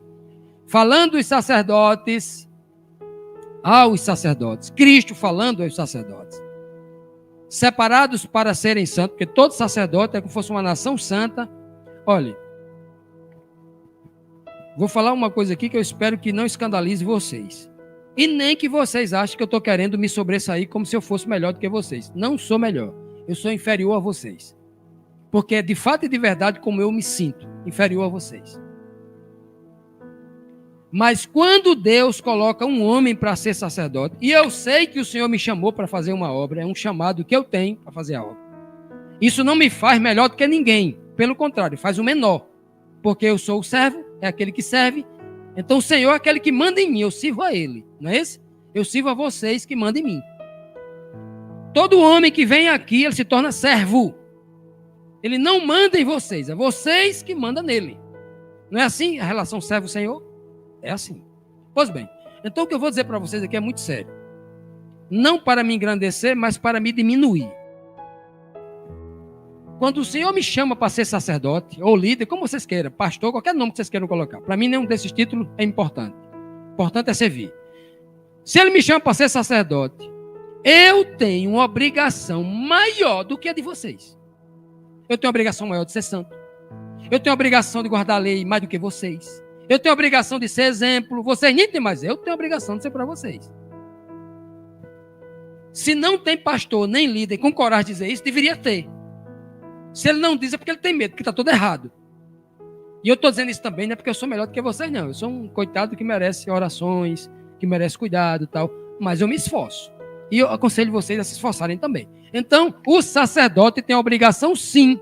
Falando os sacerdotes, aos sacerdotes, Cristo falando aos sacerdotes, separados para serem santos, porque todo sacerdote é como se fosse uma nação santa. Olha, vou falar uma coisa aqui que eu espero que não escandalize vocês. E nem que vocês achem que eu estou querendo me sobressair como se eu fosse melhor do que vocês. Não sou melhor. Eu sou inferior a vocês. Porque é de fato e de verdade como eu me sinto. Inferior a vocês. Mas quando Deus coloca um homem para ser sacerdote, e eu sei que o Senhor me chamou para fazer uma obra, é um chamado que eu tenho para fazer a obra. Isso não me faz melhor do que ninguém. Pelo contrário, faz o menor. Porque eu sou o servo, é aquele que serve. Então o Senhor é aquele que manda em mim, eu sirvo a Ele, não é esse? Eu sirvo a vocês que mandam em mim. Todo homem que vem aqui, ele se torna servo. Ele não manda em vocês, é vocês que mandam nele. Não é assim a relação servo-senhor? É assim. Pois bem, então o que eu vou dizer para vocês aqui é muito sério. Não para me engrandecer, mas para me diminuir. Quando o Senhor me chama para ser sacerdote, ou líder, como vocês queiram, pastor, qualquer nome que vocês queiram colocar. Para mim, nenhum desses títulos é importante. O importante é servir. Se Ele me chama para ser sacerdote, eu tenho uma obrigação maior do que a de vocês. Eu tenho uma obrigação maior de ser santo. Eu tenho a obrigação de guardar a lei mais do que vocês. Eu tenho a obrigação de ser exemplo. Vocês nem têm mais. Eu tenho a obrigação de ser para vocês. Se não tem pastor nem líder com coragem de dizer isso, deveria ter. Se ele não diz, é porque ele tem medo, porque está tudo errado. E eu estou dizendo isso também, não é porque eu sou melhor do que vocês, não. Eu sou um coitado que merece orações, que merece cuidado e tal. Mas eu me esforço. E eu aconselho vocês a se esforçarem também. Então, o sacerdote tem a obrigação, sim.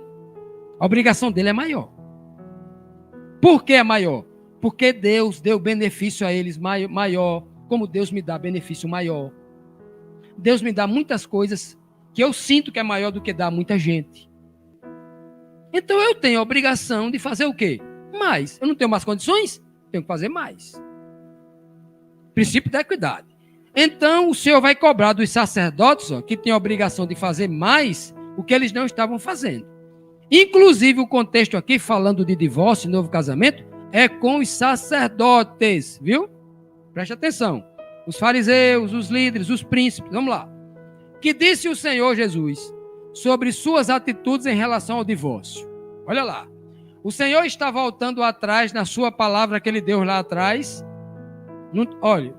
A obrigação dele é maior. Por que é maior? Porque Deus deu benefício a eles maior, como Deus me dá benefício maior. Deus me dá muitas coisas que eu sinto que é maior do que dá a muita gente. Então eu tenho a obrigação de fazer o quê? Mais. Eu não tenho mais condições? Tenho que fazer mais. Princípio da equidade. Então o Senhor vai cobrar dos sacerdotes, ó, que têm a obrigação de fazer mais, o que eles não estavam fazendo. Inclusive o contexto aqui, falando de divórcio e novo casamento, é com os sacerdotes, viu? Preste atenção. Os fariseus, os líderes, os príncipes, vamos lá. Que disse o Senhor Jesus sobre suas atitudes em relação ao divórcio? Olha lá. O Senhor está voltando atrás na sua palavra que ele deu lá atrás. Olha,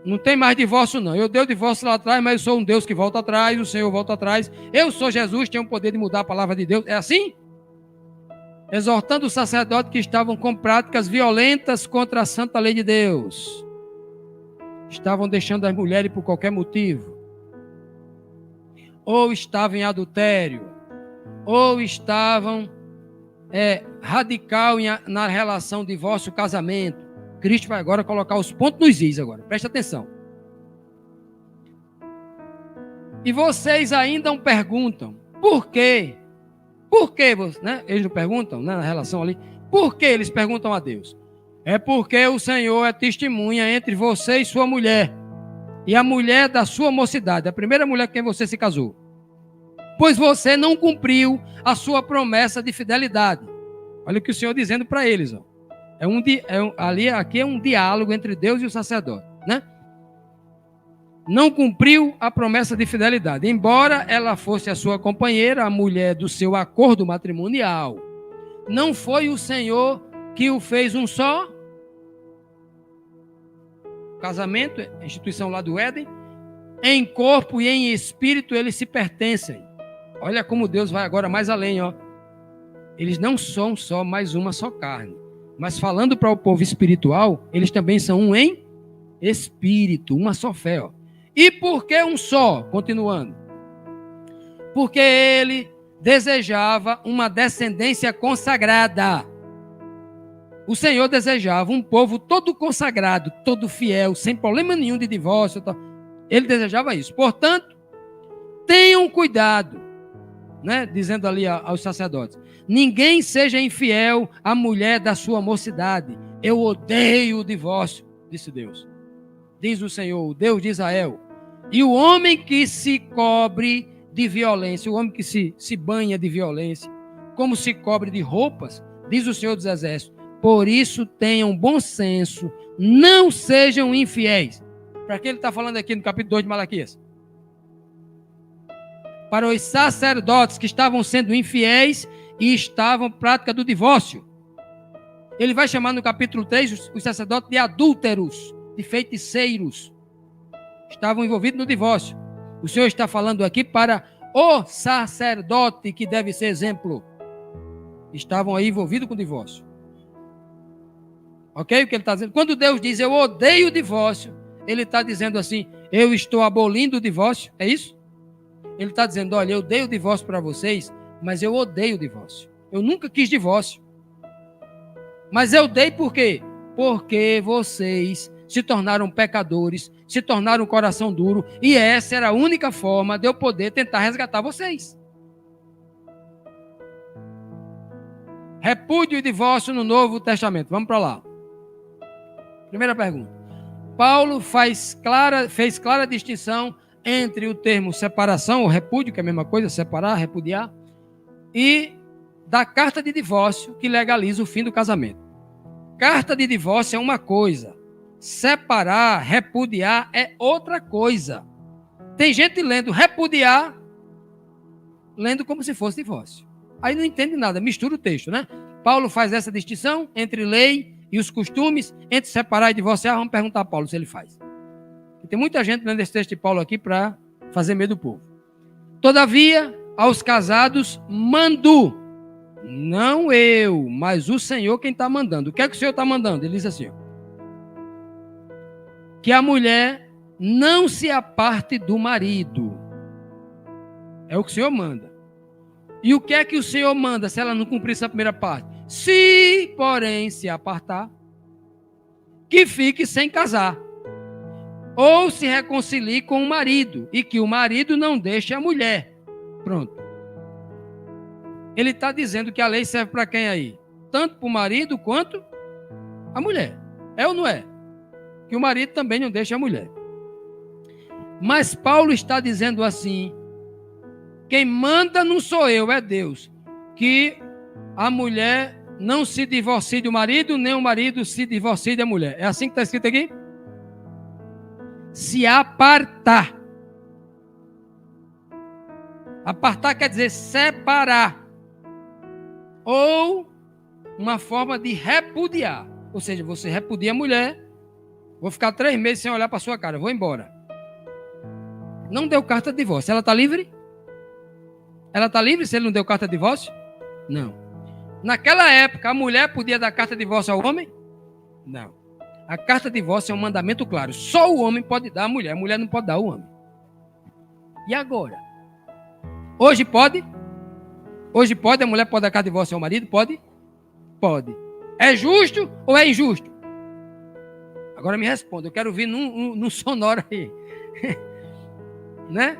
não tem mais divórcio não. Eu dei o divórcio lá atrás, mas eu sou um Deus que volta atrás, o Senhor volta atrás. Eu sou Jesus, tenho o poder de mudar a palavra de Deus. É assim? Exortando os sacerdotes que estavam com práticas violentas contra a santa lei de Deus. Estavam deixando as mulheres por qualquer motivo. Ou estavam em adultério. Ou estavam radical na relação divórcio-casamento. Cristo vai agora colocar os pontos nos is agora. Preste atenção. E vocês ainda perguntam, por quê? Por que, né? Eles não perguntam, né, na relação ali, por que eles perguntam a Deus? É porque o Senhor é testemunha entre você e sua mulher, e a mulher da sua mocidade, a primeira mulher com quem você se casou. Pois você não cumpriu a sua promessa de fidelidade. Olha o que o Senhor dizendo para eles. Ó. Aqui é um diálogo entre Deus e o sacerdote, né? Não cumpriu a promessa de fidelidade, embora ela fosse a sua companheira, a mulher do seu acordo matrimonial. Não foi o Senhor que o fez um só? Casamento, a instituição lá do Éden, em corpo e em espírito eles se pertencem. Olha como Deus vai agora mais além, ó. Eles não são só mais uma só carne, mas falando para o povo espiritual, eles também são um em espírito, uma só fé, ó. E por que um só? Continuando. Porque ele desejava uma descendência consagrada. O Senhor desejava um povo todo consagrado, todo fiel, sem problema nenhum de divórcio. Ele desejava isso. Portanto, tenham cuidado, né? Dizendo ali aos sacerdotes: ninguém seja infiel à mulher da sua mocidade. Eu odeio o divórcio, disse Deus. Diz o Senhor, o Deus de Israel. E o homem que se cobre de violência, o homem que se banha de violência, como se cobre de roupas, diz o Senhor dos Exércitos, por isso tenham bom senso, não sejam infiéis. Para que ele está falando aqui no capítulo 2 de Malaquias? Para os sacerdotes que estavam sendo infiéis e estavam em prática do divórcio. Ele vai chamar no capítulo 3 os sacerdotes de adúlteros, de feiticeiros. Estavam envolvidos no divórcio. O Senhor está falando aqui para o sacerdote que deve ser exemplo. Estavam aí envolvidos com o divórcio. Ok? O que ele está dizendo? Quando Deus diz eu odeio o divórcio, ele está dizendo assim, eu estou abolindo o divórcio. É isso? Ele está dizendo, olha, eu dei o divórcio para vocês, mas eu odeio o divórcio. Eu nunca quis divórcio. Mas eu dei por quê? Porque vocês se tornaram pecadores, se tornaram um coração duro, e essa era a única forma de eu poder tentar resgatar vocês. Repúdio e divórcio no Novo Testamento. Vamos para lá. Primeira pergunta. Paulo fez clara distinção entre o termo separação, ou repúdio, que é a mesma coisa, separar, repudiar, e da carta de divórcio, que legaliza o fim do casamento. Carta de divórcio é uma coisa. Separar, repudiar é outra coisa. Tem gente lendo repudiar, lendo como se fosse divórcio. Aí não entende nada, mistura o texto, né? Paulo faz essa distinção entre lei e os costumes, entre separar e divorciar. Vamos perguntar a Paulo se ele faz. E tem muita gente lendo esse texto de Paulo aqui para fazer medo do povo. Todavia, aos casados mando, não eu, mas o Senhor quem está mandando. O que é que o Senhor está mandando? Ele diz assim, ó, que a mulher não se aparte do marido. É o que o Senhor manda. E o que é que o Senhor manda se ela não cumprir essa primeira parte? Se, porém, se apartar, que fique sem casar. Ou se reconcilie com o marido, e que o marido não deixe a mulher. Pronto. Ele está dizendo que a lei serve para quem aí? Tanto para o marido quanto a mulher. É ou não é? Que o marido também não deixa a mulher. Mas Paulo está dizendo assim, quem manda não sou eu, é Deus. Que a mulher não se divorcie do marido, nem o marido se divorcie da mulher. É assim que está escrito aqui? Se apartar. Apartar quer dizer separar. Ou uma forma de repudiar. Ou seja, você repudia a mulher, vou ficar 3 meses sem olhar para sua cara, vou embora. Não deu carta de divórcio. Ela está livre? Ela está livre se ele não deu carta de divórcio? Não. Naquela época, a mulher podia dar carta de divórcio ao homem? Não. A carta de divórcio é um mandamento claro. Só o homem pode dar à mulher. A mulher não pode dar ao homem. E agora? Hoje pode? Hoje pode? A mulher pode dar carta de divórcio ao marido? Pode? Pode. É justo ou é injusto? Agora me responda. Eu quero ouvir num sonoro aí. Né?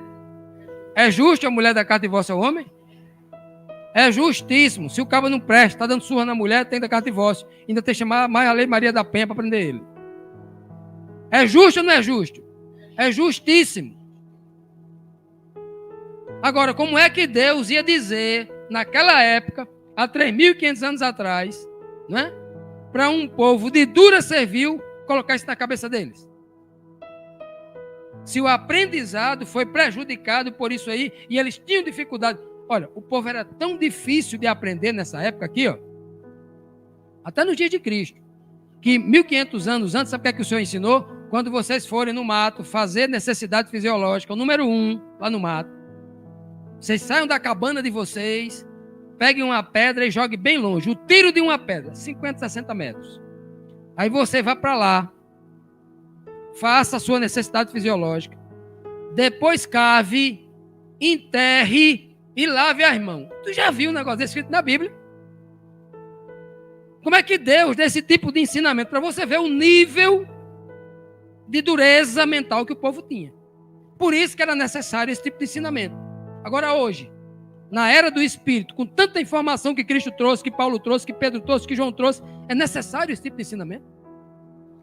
É justo a mulher dar carta de divórcio ao homem? É justíssimo. Se o cabo não presta, está dando surra na mulher, tem da carta de divórcio. Ainda tem que chamar mais a Lei Maria da Penha para prender ele. É justo ou não é justo? É justíssimo. Agora, como é que Deus ia dizer, naquela época, há 3.500 anos atrás, né, para um povo de dura servil, colocar isso na cabeça deles? Se o aprendizado foi prejudicado por isso aí, e eles tinham dificuldade. Olha, o povo era tão difícil de aprender nessa época aqui, ó, até nos dias de Cristo, que 1.500 anos antes, sabe o que é que o Senhor ensinou? Quando vocês forem no mato fazer necessidade fisiológica, o número 1, lá no mato, vocês saiam da cabana de vocês, peguem uma pedra e joguem bem longe. O tiro de uma pedra, 50, 60 metros. Aí você vai para lá, faça a sua necessidade fisiológica, depois cave, enterre e lave as mãos. Tu já viu um negócio desse escrito na Bíblia? Como é que Deus dá esse tipo de ensinamento? Para você ver o nível de dureza mental que o povo tinha. Por isso que era necessário esse tipo de ensinamento. Agora hoje, na era do Espírito, com tanta informação que Cristo trouxe, que Paulo trouxe, que Pedro trouxe, que João trouxe, é necessário esse tipo de ensinamento?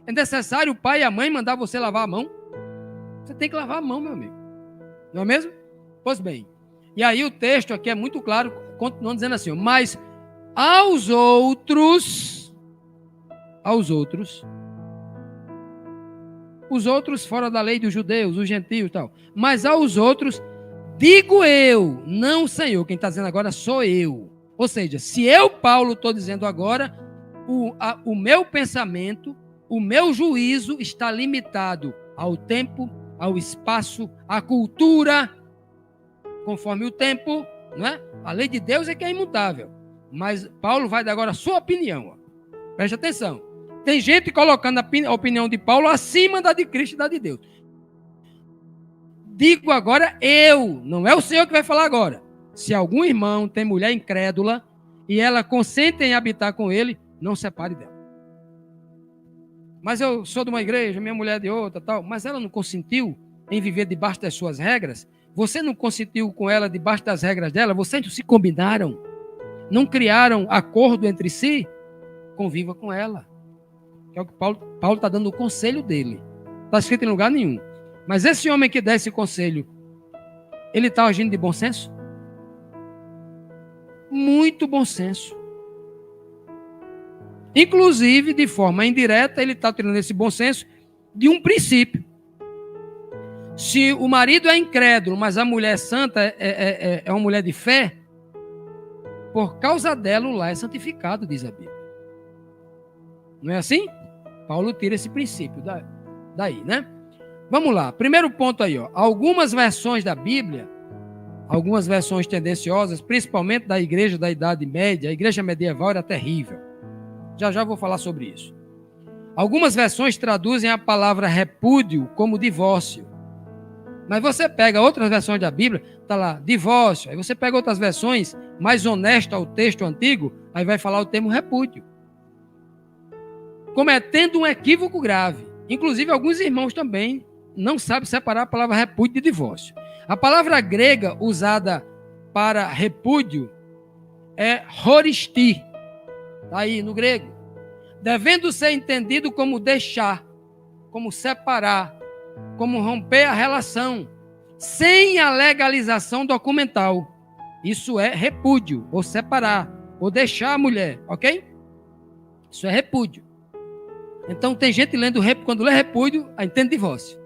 É necessário o pai e a mãe mandar você lavar a mão? Você tem que lavar a mão, meu amigo. Não é mesmo? Pois bem. E aí o texto aqui é muito claro, continuando dizendo assim, mas aos outros, os outros fora da lei dos judeus, os gentios e tal, mas aos outros, digo eu, não o Senhor, quem está dizendo agora sou eu. Ou seja, se eu, Paulo, estou dizendo agora, o meu pensamento, o meu juízo está limitado ao tempo, ao espaço, à cultura, conforme o tempo, não é? A lei de Deus é que é imutável. Mas Paulo vai dar agora a sua opinião. Ó. Preste atenção. Tem gente colocando a opinião de Paulo acima da de Cristo e da de Deus. Digo agora eu, não é o Senhor que vai falar agora. Se algum irmão tem mulher incrédula e ela consente em habitar com ele, não separe dela. Mas eu sou de uma igreja, minha mulher é de outra, tal. Mas ela não consentiu em viver debaixo das suas regras? Você não consentiu com ela debaixo das regras dela? Vocês não se combinaram? Não criaram acordo entre si? Conviva com ela. Que é o que Paulo está dando o conselho dele. Não está escrito em lugar nenhum. Mas esse homem que dá esse conselho, ele está agindo de bom senso? Muito bom senso. Inclusive, de forma indireta, ele está tirando esse bom senso de um princípio. Se o marido é incrédulo, mas a mulher santa é uma mulher de fé, por causa dela o lar é santificado, diz a Bíblia. Não é assim? Paulo tira esse princípio daí, né? Vamos lá. Primeiro ponto aí, ó. Algumas versões da Bíblia, algumas versões tendenciosas, principalmente da igreja da Idade Média, a igreja medieval era terrível. Já vou falar sobre isso. Algumas versões traduzem a palavra repúdio como divórcio. Mas você pega outras versões da Bíblia, está lá, divórcio. Aí você pega outras versões mais honestas ao texto antigo, aí vai falar o termo repúdio. Cometendo um equívoco grave. Inclusive, alguns irmãos também não sabem separar a palavra repúdio de divórcio. A palavra grega usada para repúdio é horisti. Está aí no grego. Devendo ser entendido como deixar, como separar, como romper a relação, sem a legalização documental. Isso é repúdio, ou separar, ou deixar a mulher, ok? Isso é repúdio. Então tem gente lendo quando lê repúdio, aí entende divórcio.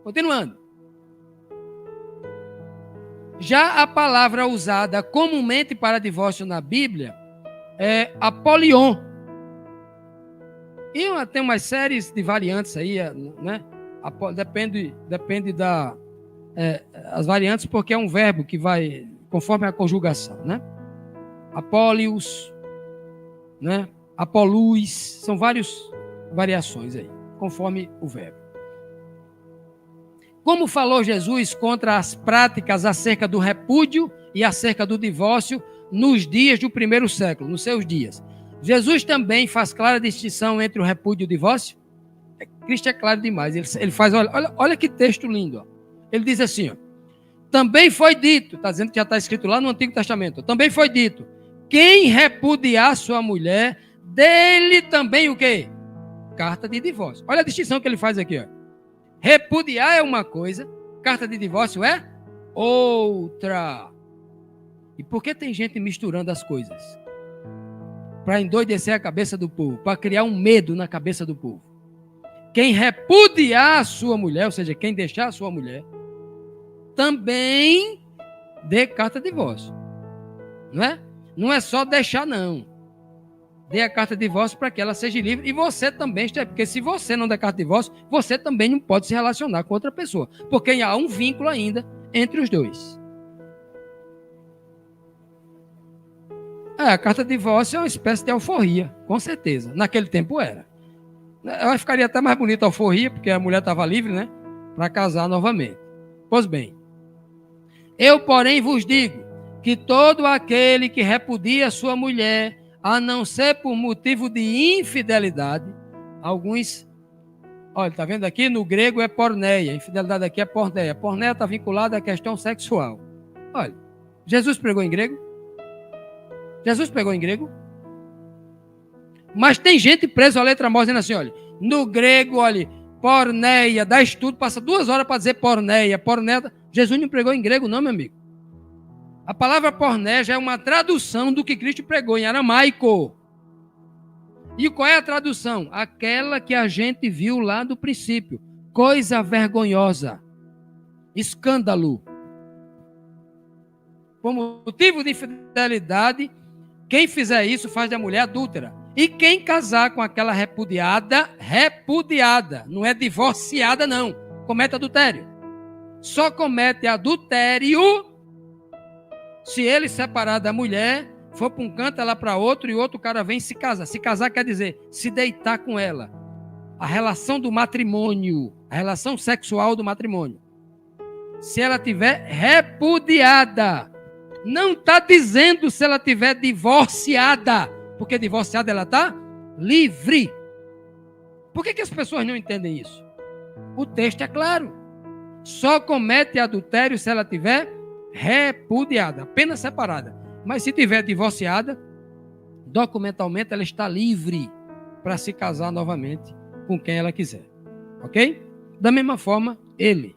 Continuando. Já a palavra usada comumente para divórcio na Bíblia é apolion. E tem umas séries de variantes aí, né? Depende as variantes, porque é um verbo que vai conforme a conjugação, né? Apolios, né? Apolus, são várias variações aí, conforme o verbo. Como falou Jesus contra as práticas acerca do repúdio e acerca do divórcio nos dias do primeiro século, nos seus dias? Jesus também faz clara distinção entre o repúdio e o divórcio? Cristo é claro demais. Ele faz, olha que texto lindo. Ó. Ele diz assim, ó, Também foi dito, está dizendo que já está escrito lá no Antigo Testamento, também foi dito, quem repudiar sua mulher, dele também o quê? Carta de divórcio. Olha a distinção que ele faz aqui, ó. Repudiar é uma coisa, carta de divórcio é outra. E por que tem gente misturando as coisas? Para endoidecer a cabeça do povo, para criar um medo na cabeça do povo. Quem repudiar a sua mulher, ou seja, quem deixar a sua mulher, também dê carta de divórcio. Não é? Não é só deixar, não. Dê a carta de divórcio para que ela seja livre. E você também, porque se você não der carta de divórcio, você também não pode se relacionar com outra pessoa. Porque há um vínculo ainda entre os dois. A carta de divórcio é uma espécie de alforria, com certeza. Naquele tempo era. Eu ficaria até mais bonita a alforria, porque a mulher estava livre, né? Para casar novamente. Pois bem, eu, porém, vos digo que todo aquele que repudia sua mulher, a não ser por motivo de infidelidade, alguns, olha, está vendo aqui, no grego é porneia, infidelidade aqui é porneia. Porneia está vinculada à questão sexual. Olha, Jesus pregou em grego? Jesus pregou em grego? Mas tem gente presa à letra morta dizendo assim, olha, no grego, olha, porneia, dá estudo, passa 2 horas para dizer porneia. Jesus não pregou em grego não, meu amigo. A palavra porneia já é uma tradução do que Cristo pregou em aramaico. E qual é a tradução? Aquela que a gente viu lá do princípio. Coisa vergonhosa. Escândalo. Por motivo de infidelidade, quem fizer isso faz da mulher adúltera. E quem casar com aquela repudiada, não é divorciada não, comete adultério. Só comete adultério se ele separar da mulher, for para um canto, ela para outro, e outro cara vem e se casa. Se casar quer dizer se deitar com ela. A relação do matrimônio, a relação sexual do matrimônio. Se ela tiver repudiada, não está dizendo se ela tiver divorciada, porque divorciada ela está livre. Por que as pessoas não entendem isso? O texto é claro. Só comete adultério se ela tiver repudiada, apenas separada. Mas se tiver divorciada, documentalmente ela está livre para se casar novamente com quem ela quiser. Ok? Da mesma forma, ele.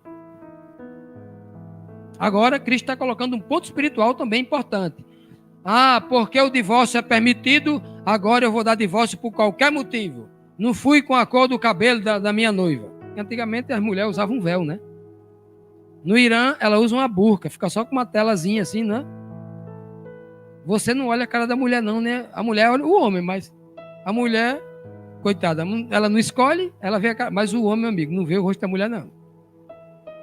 Agora, Cristo está colocando um ponto espiritual também importante. Porque o divórcio é permitido, agora eu vou dar divórcio por qualquer motivo. Não fui com a cor do cabelo da minha noiva. Antigamente as mulheres usavam um véu, né? No Irã, ela usa uma burca, fica só com uma telazinha assim, né? Você não olha a cara da mulher não, né? A mulher olha o homem, mas a mulher, coitada, ela não escolhe, ela vê a cara, mas o homem, meu amigo, não vê o rosto da mulher não.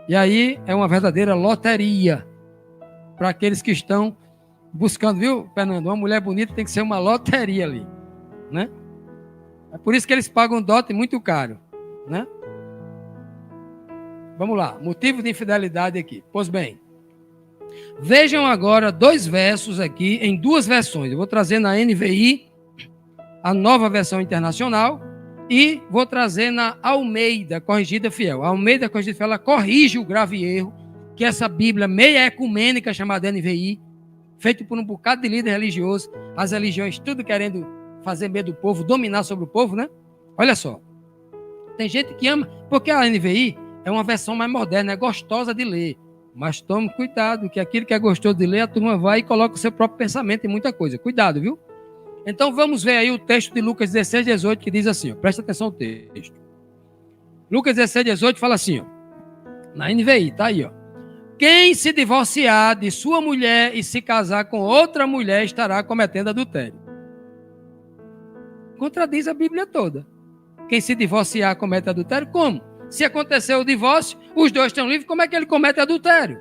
E aí é uma verdadeira loteria para aqueles que estão buscando, viu, Fernando? Uma mulher bonita tem que ser uma loteria ali, né? É por isso que eles pagam dote muito caro, né? Vamos lá, motivo de infidelidade aqui. Pois bem, vejam agora 2 versos aqui em 2 versões. Eu vou trazer na NVI, a nova versão internacional, e vou trazer na Almeida Corrigida Fiel. A Almeida Corrigida Fiel, ela corrige o grave erro que essa Bíblia meia ecumênica chamada NVI, feito por um bocado de líder religioso, as religiões tudo querendo fazer medo do povo, dominar sobre o povo, né? Olha só, tem gente que ama, porque a NVI é uma versão mais moderna, é gostosa de ler, mas tome cuidado, que aquilo que é gostoso de ler, a turma vai e coloca o seu próprio pensamento em muita coisa. Cuidado, viu? Então vamos ver aí o texto de Lucas 16, 18, que diz assim, ó, presta atenção no texto. Lucas 16, 18 fala assim, ó, na NVI, tá aí, ó. Quem se divorciar de sua mulher e se casar com outra mulher estará cometendo adultério. Contradiz a Bíblia toda. Quem se divorciar comete adultério? Como? Se aconteceu o divórcio, os dois estão livres, como é que ele comete adultério?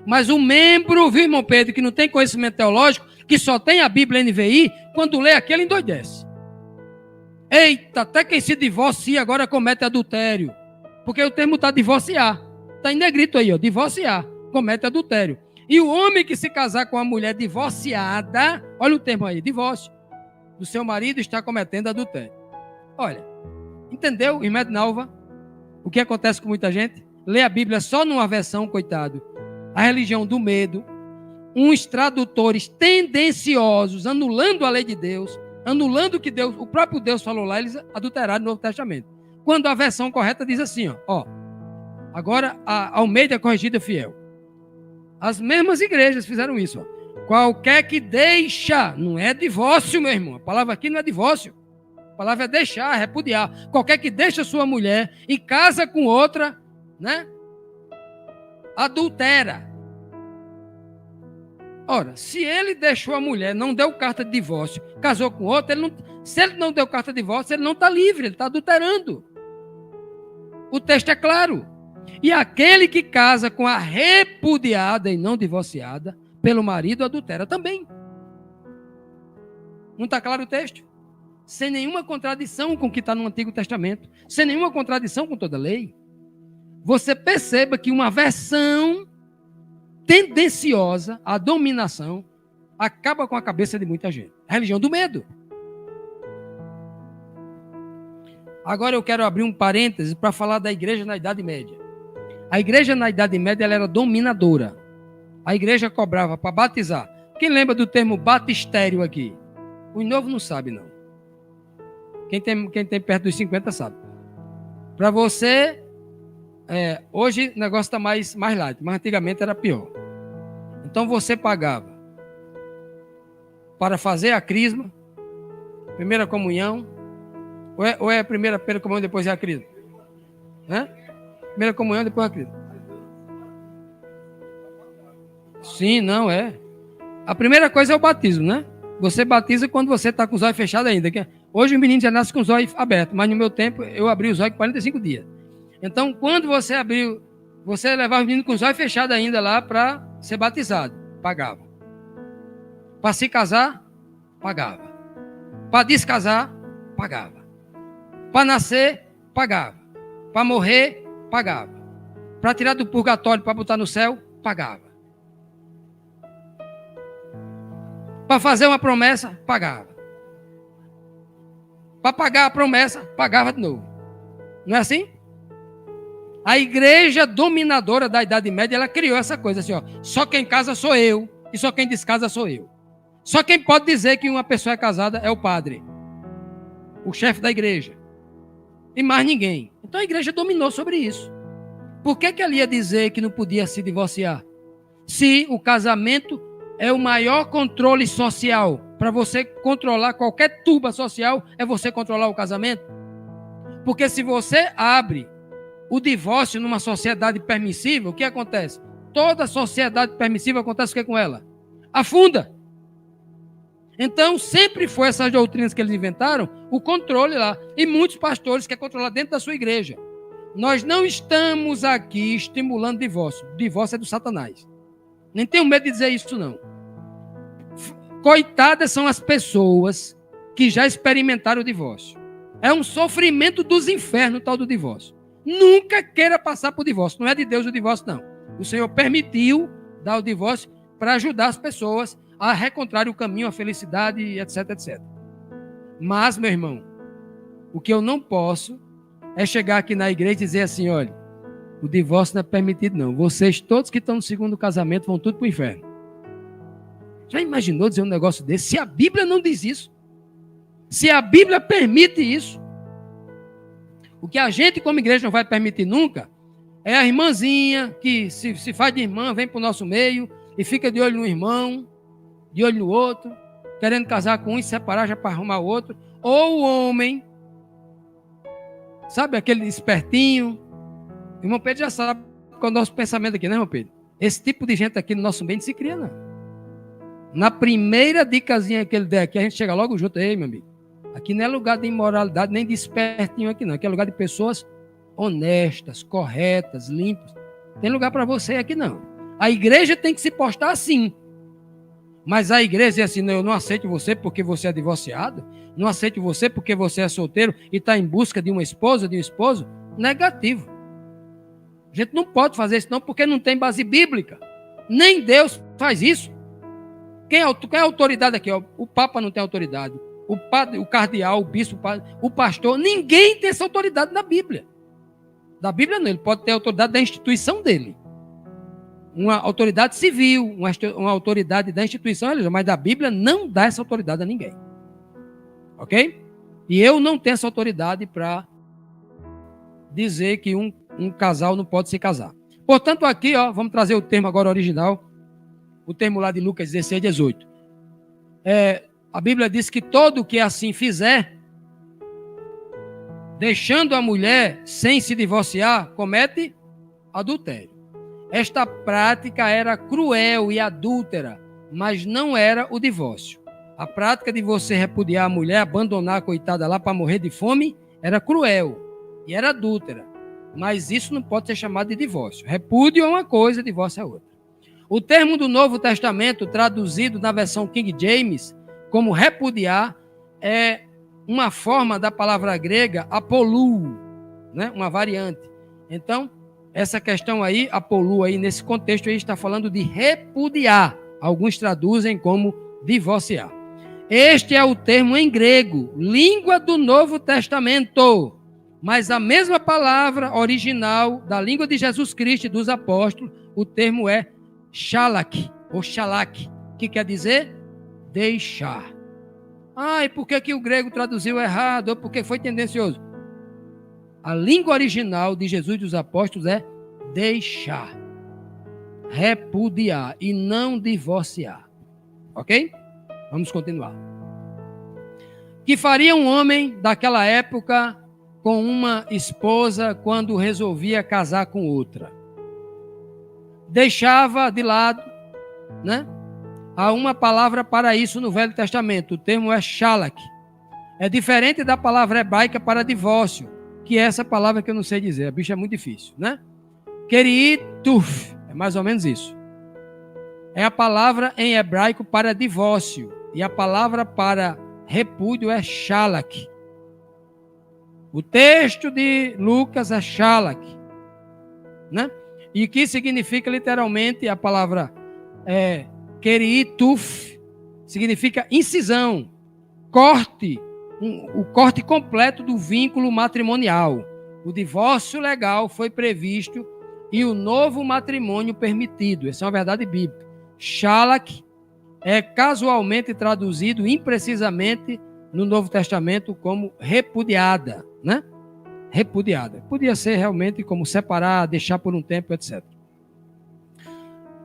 Mas o membro, viu, irmão Pedro, que não tem conhecimento teológico, que só tem a Bíblia NVI, quando lê aquele endoidece. Eita, até quem se divorcia agora comete adultério. Porque o termo está divorciar. Está em negrito aí, ó, divorciar, comete adultério. E o homem que se casar com a mulher divorciada, olha o termo aí, divórcio, do seu marido está cometendo adultério. Olha, entendeu, irmã Ednalva, o que acontece com muita gente? lê a Bíblia só numa versão, coitado, a religião do medo, uns tradutores tendenciosos, anulando a lei de Deus, anulando o que Deus, o próprio Deus falou lá, eles adulteraram no Novo Testamento. Quando a versão correta diz assim, ó, agora a Almeida Corrigida Fiel. As mesmas igrejas fizeram isso, ó. Qualquer que deixa, não é divórcio, meu irmão. A palavra aqui não é divórcio. A palavra é deixar, repudiar. Qualquer que deixa sua mulher e casa com outra, né? Adultera. Ora, se ele deixou a mulher, não deu carta de divórcio, casou com outra, se ele não deu carta de divórcio, ele não está livre, ele está adulterando. O texto é claro. E aquele que casa com a repudiada e não divorciada, pelo marido, adultera também. Não está claro o texto? Sem nenhuma contradição com o que está no Antigo Testamento, sem nenhuma contradição com toda a lei. Você perceba que uma versão tendenciosa à dominação acaba com a cabeça de muita gente. A religião do medo. Agora eu quero abrir um parêntese para falar da igreja na Idade Média. A igreja na Idade Média ela era dominadora. A igreja cobrava para batizar. Quem lembra do termo batistério aqui? O novo não sabe, não. Quem tem perto dos 50 sabe. Para você, hoje o negócio está mais light, mas antigamente era pior. Então você pagava para fazer a crisma, primeira comunhão, ou é a primeira comunhão depois é a crisma? Né? Primeira comunhão depois a crisma. Sim, não é. A primeira coisa é o batismo, né? Você batiza quando você está com os olhos fechados ainda. Hoje os meninos já nascem com os olhos abertos, mas no meu tempo eu abri os olhos com 45 dias. Então, quando você abriu, você levava os meninos com os olhos fechados ainda lá para ser batizado. Pagava. Para se casar, pagava. Para descasar, pagava. Para nascer, pagava. Para morrer, pagava. Para tirar do purgatório, para botar no céu, pagava. Para fazer uma promessa, pagava. Para pagar a promessa, pagava de novo. Não é assim? A igreja dominadora da Idade Média, ela criou essa coisa assim, ó. Só quem casa sou eu e só quem descasa sou eu. Só quem pode dizer que uma pessoa é casada é o padre, o chefe da igreja. E mais ninguém. Então a igreja dominou sobre isso. Por que ela ia dizer que não podia se divorciar? Se o casamento é o maior controle social. Para você controlar qualquer turba social, é você controlar o casamento. Porque se você abre o divórcio numa sociedade permissiva, o que acontece? Toda sociedade permissiva acontece o que com ela? Afunda. Então, sempre foi essas doutrinas que eles inventaram, o controle lá. E muitos pastores querem controlar dentro da sua igreja. Nós não estamos aqui estimulando divórcio. Divórcio é do Satanás. Nem tenho medo de dizer isso, não. Coitadas são as pessoas que já experimentaram o divórcio. É um sofrimento dos infernos, tal do divórcio. Nunca queira passar por divórcio. Não é de Deus o divórcio, não. O Senhor permitiu dar o divórcio para ajudar as pessoas a reencontrar o caminho, a felicidade, etc, etc. Mas, meu irmão, o que eu não posso é chegar aqui na igreja e dizer assim, olha, o divórcio não é permitido, não. Vocês todos que estão no segundo casamento vão tudo para o inferno. Já imaginou dizer um negócio desse? Se a Bíblia não diz isso, se a Bíblia permite isso, o que a gente como igreja não vai permitir nunca é a irmãzinha que se faz de irmã, vem para o nosso meio e fica de olho no irmão, de olho no outro, querendo casar com um e separar já para arrumar o outro. Ou o homem, sabe aquele espertinho? O irmão Pedro já sabe qual é o nosso pensamento aqui, né, irmão Pedro? Esse tipo de gente aqui no nosso meio não se cria, não. Na primeira dicasinha que ele der aqui, a gente chega logo junto. Ei, meu amigo, aqui não é lugar de imoralidade, nem de espertinho aqui não. Aqui é lugar de pessoas honestas, corretas, limpas. Tem lugar para você aqui não. A igreja tem que se postar assim. Mas a igreja é assim, não, eu não aceito você porque você é divorciado, não aceito você porque você é solteiro e está em busca de uma esposa, de um esposo. Negativo. A gente não pode fazer isso não porque não tem base bíblica. Nem Deus faz isso. Quem é a autoridade aqui? Ó? O Papa não tem autoridade. O padre, o cardeal, o bispo, o pastor, ninguém tem essa autoridade na Bíblia. Da Bíblia não, ele pode ter a autoridade da instituição dele. Uma autoridade civil, uma autoridade da instituição religiosa, mas da Bíblia não dá essa autoridade a ninguém. Ok? E eu não tenho essa autoridade para dizer que um casal não pode se casar. Portanto, aqui, ó, vamos trazer o termo agora original, o termo lá de Lucas 16, 18. A Bíblia diz que todo o que assim fizer, deixando a mulher sem se divorciar, comete adultério. Esta prática era cruel e adúltera, mas não era o divórcio. A prática de você repudiar a mulher, abandonar a coitada lá para morrer de fome, era cruel e era adúltera. Mas isso não pode ser chamado de divórcio. Repúdio é uma coisa, divórcio é outra. O termo do Novo Testamento, traduzido na versão King James, como repudiar, é uma forma da palavra grega apolou, né? Uma variante. Então, essa questão aí, apolou aí, nesse contexto aí, está falando de repudiar. Alguns traduzem como divorciar. Este é o termo em grego, língua do Novo Testamento. Mas a mesma palavra original da língua de Jesus Cristo e dos apóstolos, o termo é shalak, ou shalak, que quer dizer deixar. E por que o grego traduziu errado? Ou porque foi tendencioso? A língua original de Jesus e dos apóstolos é deixar, repudiar e não divorciar. Ok? Vamos continuar. Que faria um homem daquela época com uma esposa quando resolvia casar com outra? Deixava de lado, né? Há uma palavra para isso no Velho Testamento. O termo é shalak. É diferente da palavra hebraica para divórcio, que é essa palavra que eu não sei dizer. A bicha é muito difícil, né? Kerituf. É mais ou menos isso. É a palavra em hebraico para divórcio. E a palavra para repúdio é shalak. O texto de Lucas é shalak, né? E que significa literalmente a palavra kerituf, significa incisão, corte, o corte completo do vínculo matrimonial. O divórcio legal foi previsto e o novo matrimônio permitido. Essa é uma verdade bíblica. Shalak é casualmente traduzido imprecisamente no Novo Testamento como repudiada, né? Repudiada. Podia ser realmente como separar, deixar por um tempo, etc.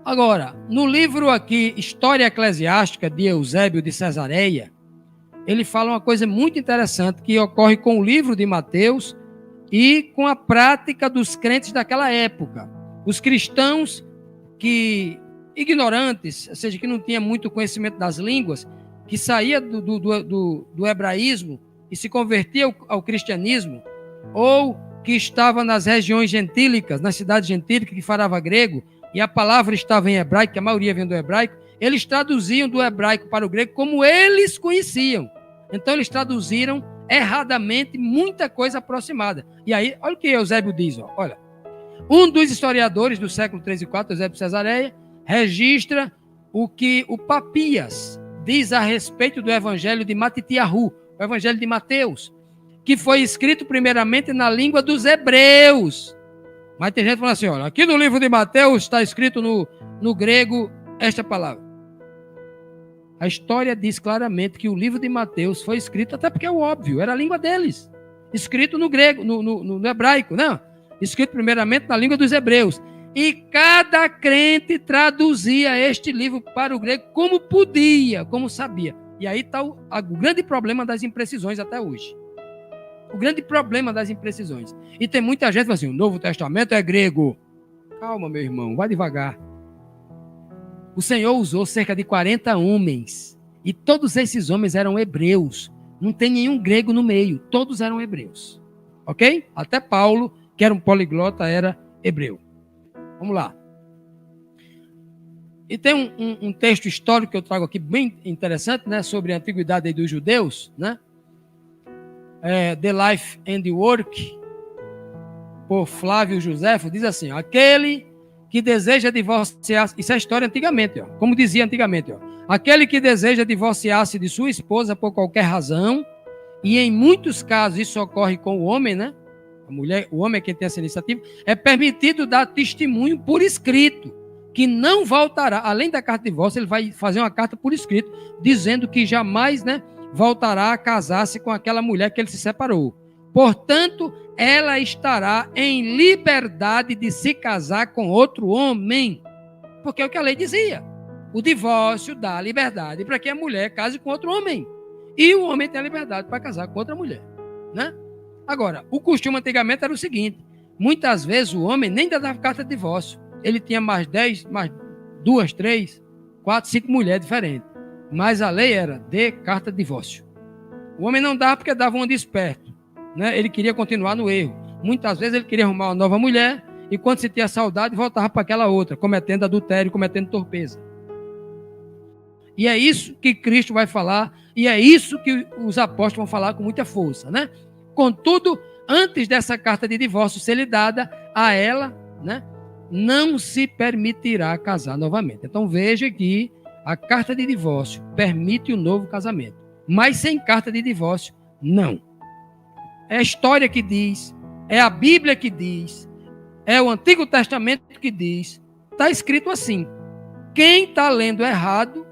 Agora, no livro aqui, História Eclesiástica, de Eusébio de Cesareia, ele fala uma coisa muito interessante que ocorre com o livro de Mateus e com a prática dos crentes daquela época. Os cristãos que, ignorantes, ou seja, que não tinham muito conhecimento das línguas, que saía do hebraísmo e se convertia ao cristianismo, ou que estava nas regiões gentílicas, nas cidades gentílicas, que falava grego, e a palavra estava em hebraico, que a maioria vem do hebraico, eles traduziam do hebraico para o grego como eles conheciam. Então, eles traduziram erradamente muita coisa aproximada. E aí, olha o que Eusébio diz. Olha, um dos historiadores do século 3 e 4, Eusébio de Cesareia, registra o que o Papias diz a respeito do evangelho de Matitiahu, o evangelho de Mateus, que foi escrito primeiramente na língua dos hebreus. Mas tem gente falando assim, olha, aqui no livro de Mateus está escrito no grego esta palavra. A história diz claramente que o livro de Mateus foi escrito, até porque é o óbvio, era a língua deles, escrito no grego, no hebraico, não? Escrito primeiramente na língua dos hebreus. E cada crente traduzia este livro para o grego como podia, como sabia. E aí está o grande problema das imprecisões até hoje. O grande problema das imprecisões. E tem muita gente que fala assim, o Novo Testamento é grego. Calma, meu irmão, vai devagar. O Senhor usou cerca de 40 homens. E todos esses homens eram hebreus. Não tem nenhum grego no meio. Todos eram hebreus. Ok? Até Paulo, que era um poliglota, era hebreu. Vamos lá. E tem um texto histórico que eu trago aqui bem interessante, né, sobre a antiguidade dos judeus, né? The Life and the Work, por Flávio Joséfo, diz assim, aquele que deseja divorciar, isso é história antigamente, como dizia antigamente, aquele que deseja divorciar-se de sua esposa por qualquer razão, e em muitos casos isso ocorre com o homem, né? a mulher, o homem é quem tem essa iniciativa, é permitido dar testemunho por escrito, que não voltará, além da carta de divórcio, ele vai fazer uma carta por escrito, dizendo que jamais, né, voltará a casar-se com aquela mulher que ele se separou. Portanto, ela estará em liberdade de se casar com outro homem. Porque é o que a lei dizia. O divórcio dá liberdade para que a mulher case com outro homem. E o homem tem a liberdade para casar com outra mulher, né? Agora, o costume antigamente era o seguinte: muitas vezes o homem nem dava carta de divórcio. Ele tinha mais 10, mais 2, 3, 4, 5 mulheres diferentes. Mas a lei era de carta de divórcio. O homem não dava porque dava um desperto, né? Ele queria continuar no erro. Muitas vezes ele queria arrumar uma nova mulher e quando sentia saudade voltava para aquela outra, cometendo adultério, cometendo torpeza. E é isso que Cristo vai falar, e é isso que os apóstolos vão falar com muita força, né? Contudo, antes dessa carta de divórcio ser lhe dada a ela, né, não se permitirá casar novamente. Então veja que a carta de divórcio permite o novo casamento, mas sem carta de divórcio, não. É a história que diz, é a Bíblia que diz, é o Antigo Testamento que diz, está escrito assim. Quem está lendo errado,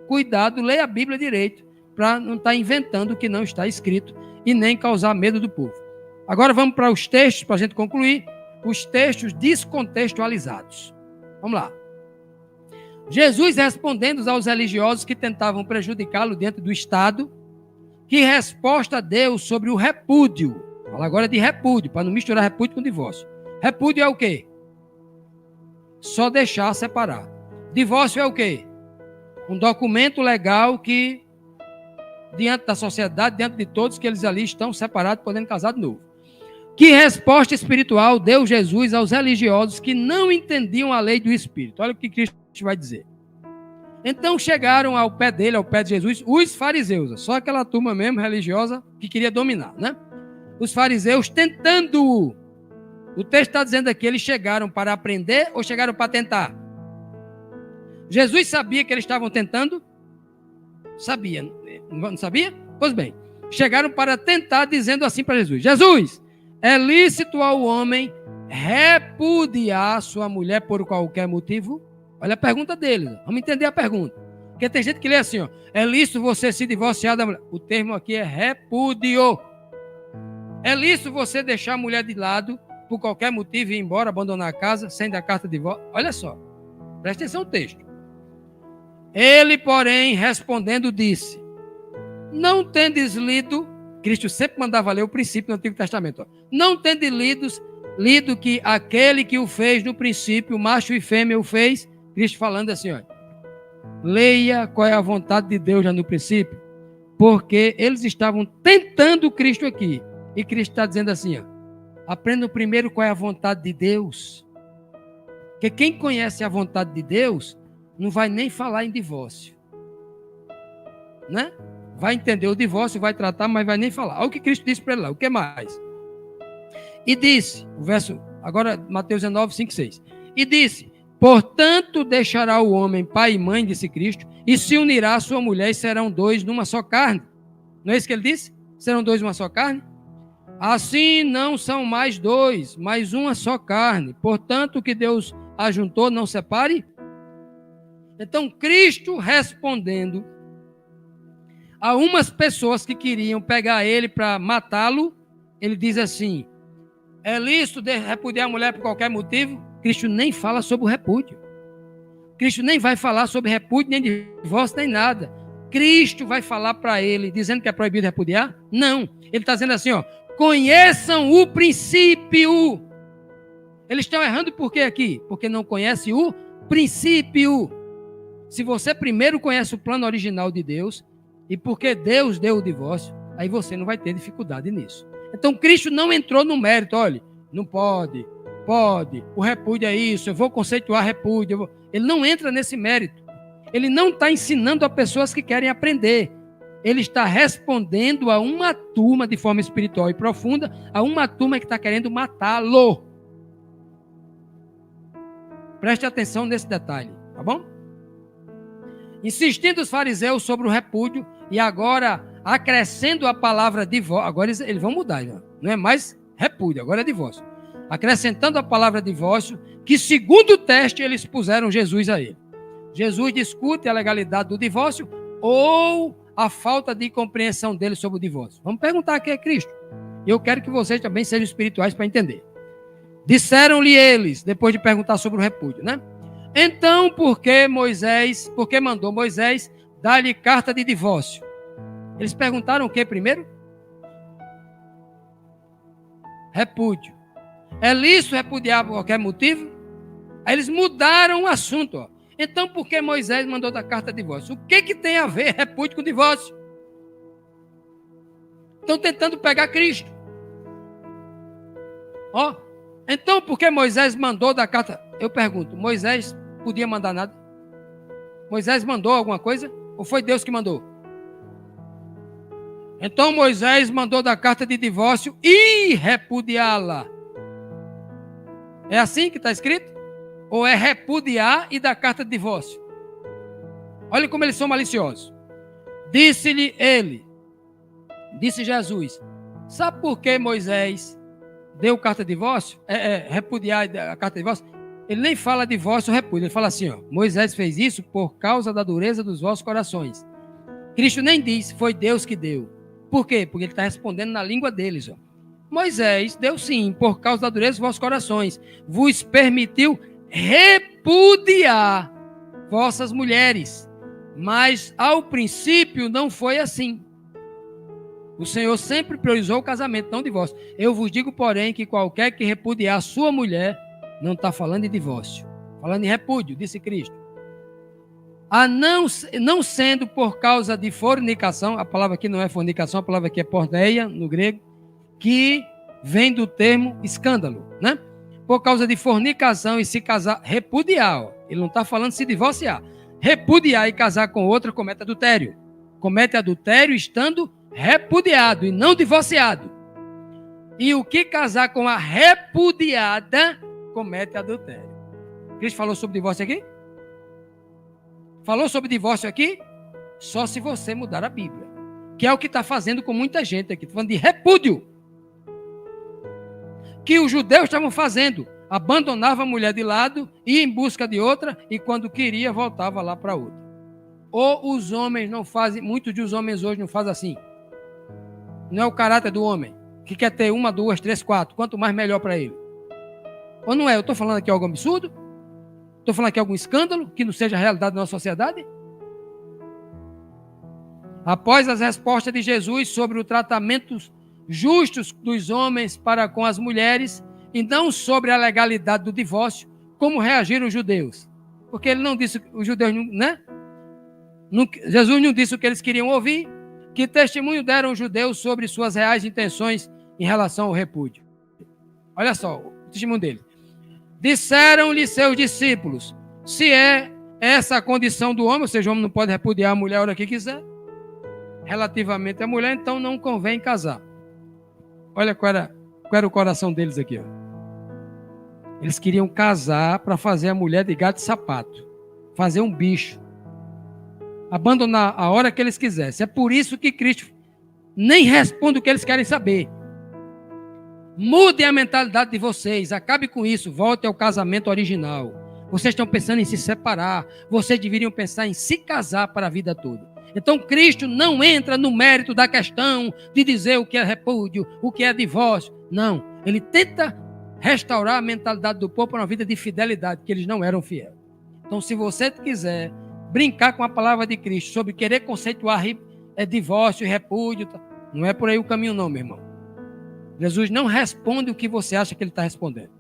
cuidado, leia a Bíblia direito, para não estar inventando o que não está escrito e nem causar medo do povo. Agora vamos para os textos, para a gente concluir, os textos descontextualizados. Vamos lá. Jesus respondendo aos religiosos que tentavam prejudicá-lo dentro do Estado, que resposta deu sobre o repúdio? Fala agora de repúdio, para não misturar repúdio com divórcio. Repúdio é o quê? Só deixar separar. Divórcio é o quê? Um documento legal que, diante da sociedade, diante de todos, que eles ali estão separados, podendo casar de novo. Que resposta espiritual deu Jesus aos religiosos que não entendiam a lei do Espírito? Olha o que Cristo vai dizer. Então chegaram ao pé dele, ao pé de Jesus, os fariseus, só aquela turma mesmo religiosa que queria dominar, né? Os fariseus tentando-o. O texto está dizendo aqui, eles chegaram para aprender ou chegaram para tentar? Jesus sabia que eles estavam tentando? Sabia. Não sabia? Pois bem, chegaram para tentar, dizendo assim para Jesus: Jesus, é lícito ao homem repudiar sua mulher por qualquer motivo? Olha a pergunta deles. Vamos entender a pergunta. Porque tem gente que lê assim, ó, é lícito você se divorciar da mulher. O termo aqui é repúdio. É lícito você deixar a mulher de lado por qualquer motivo e ir embora, abandonar a casa, sem dar carta de divórcio? Olha só. Presta atenção no texto. Ele, porém, respondendo, disse: não tendes lido, Cristo sempre mandava ler o princípio do Antigo Testamento, ó. Não tendes lido que aquele que o fez no princípio, macho e fêmea o fez, Cristo falando assim, ó, leia qual é a vontade de Deus já no princípio, porque eles estavam tentando Cristo aqui, e Cristo está dizendo assim, ó, aprendam primeiro qual é a vontade de Deus, porque quem conhece a vontade de Deus, não vai nem falar em divórcio, né? Vai entender o divórcio, vai tratar, mas vai nem falar. Olha o que Cristo disse para ele lá, o que mais? E disse, o verso, agora Mateus 19, 5, 6. E disse, portanto deixará o homem pai e mãe, disse Cristo, e se unirá a sua mulher e serão dois numa só carne. Não é isso que ele disse? Serão dois numa só carne? Assim não são mais dois, mas uma só carne. Portanto, o que Deus ajuntou, não separe. Então, Cristo respondendo a umas pessoas que queriam pegar ele para matá-lo, ele diz assim, é lícito repudiar a mulher por qualquer motivo? Cristo nem fala sobre o repúdio. Cristo nem vai falar sobre repúdio, nem divórcio, nem nada. Cristo vai falar para ele, dizendo que é proibido repudiar? Não. Ele está dizendo assim, ó, conheçam o princípio. Eles estão errando por quê aqui? Porque não conhecem o princípio. Se você primeiro conhece o plano original de Deus, e porque Deus deu o divórcio, aí você não vai ter dificuldade nisso. Então Cristo não entrou no mérito, olha, não pode, o repúdio é isso, eu vou conceituar repúdio. Ele não entra nesse mérito. Ele não está ensinando a pessoas que querem aprender. Ele está respondendo a uma turma de forma espiritual e profunda, a uma turma que está querendo matá-lo. Preste atenção nesse detalhe, tá bom? Insistindo os fariseus sobre o repúdio, e agora acrescendo a palavra divórcio, agora eles vão mudar, não é mais repúdio, agora é divórcio. Acrescentando a palavra divórcio, que segundo o teste eles puseram Jesus a ele. Jesus discute a legalidade do divórcio ou a falta de compreensão dele sobre o divórcio. Vamos perguntar quem é Cristo. Eu quero que vocês também sejam espirituais para entender. Disseram-lhe eles, depois de perguntar sobre o repúdio, né? Então, por que mandou Moisés dar-lhe carta de divórcio? Eles perguntaram o que primeiro? Repúdio. É lícito repudiar por qualquer motivo? Aí eles mudaram o assunto, ó. Então, por que Moisés mandou dar carta de divórcio? O que tem a ver repúdio com divórcio? Estão tentando pegar Cristo. Ó, então, por que Moisés mandou dar carta? Eu pergunto, Moisés podia mandar nada? Moisés mandou alguma coisa? Ou foi Deus que mandou? Então, Moisés mandou dar carta de divórcio e repudiá-la. É assim que está escrito? Ou é repudiar e dar carta de divórcio? Olha como eles são maliciosos. Disse-lhe ele, disse Jesus, sabe por que Moisés deu carta de divórcio? Repudiar a carta de divórcio? Ele nem fala divórcio ou repúdio, ele fala assim, ó, Moisés fez isso por causa da dureza dos vossos corações. Cristo nem disse, foi Deus que deu. Por quê? Porque ele está respondendo na língua deles, ó. Moisés deu sim, por causa da dureza dos vossos corações, vos permitiu repudiar vossas mulheres, mas ao princípio não foi assim. O Senhor sempre priorizou o casamento, não o divórcio. Eu vos digo, porém, que qualquer que repudiar sua mulher, não está falando de divórcio, falando de repúdio, disse Cristo. Não sendo por causa de fornicação, a palavra aqui não é fornicação, a palavra aqui é porneia, no grego, que vem do termo escândalo, né? Por causa de fornicação e se casar, repudiar, ó. Ele não está falando se divorciar. Repudiar e casar com outra comete adultério. Comete adultério estando repudiado e não divorciado. E o que casar com a repudiada comete adultério. Cristo falou sobre divórcio aqui? Falou sobre divórcio aqui? Só se você mudar a Bíblia. Que é o que está fazendo com muita gente aqui. Estou falando de repúdio. Que os judeus estavam fazendo. Abandonava a mulher de lado, ia em busca de outra e quando queria voltava lá para outra. Ou os homens não fazem, muitos dos homens hoje não fazem assim. Não é o caráter do homem, que quer ter 1, 2, 3, 4, quanto mais melhor para ele. Ou não é? Eu estou falando aqui algo absurdo? Estou falando aqui algum escândalo que não seja a realidade da nossa sociedade? Após as respostas de Jesus sobre o tratamento justos dos homens para com as mulheres e não sobre a legalidade do divórcio, como reagiram os judeus? Porque ele não disse, os judeus, né? Jesus não disse o que eles queriam ouvir. Que testemunho deram os judeus sobre suas reais intenções em relação ao repúdio? Olha só, o testemunho deles. Disseram-lhe seus discípulos, se é essa a condição do homem, ou seja, o homem não pode repudiar a mulher a hora que quiser, relativamente à mulher, então não convém casar. Olha qual era o coração deles aqui, ó. Eles queriam casar para fazer a mulher de gato e sapato, fazer um bicho, abandonar a hora que eles quisessem. É por isso que Cristo nem responde o que eles querem saber. Mudem a mentalidade de vocês, acabe com isso, voltem ao casamento original. Vocês estão pensando em se separar, vocês deveriam pensar em se casar para a vida toda. Então Cristo não entra no mérito da questão de dizer o que é repúdio, o que é divórcio. Não, ele tenta restaurar a mentalidade do povo para uma vida de fidelidade, que eles não eram fiéis. Então se você quiser brincar com a palavra de Cristo sobre querer conceituar divórcio e repúdio, não é por aí o caminho não, meu irmão. Jesus não responde o que você acha que ele está respondendo.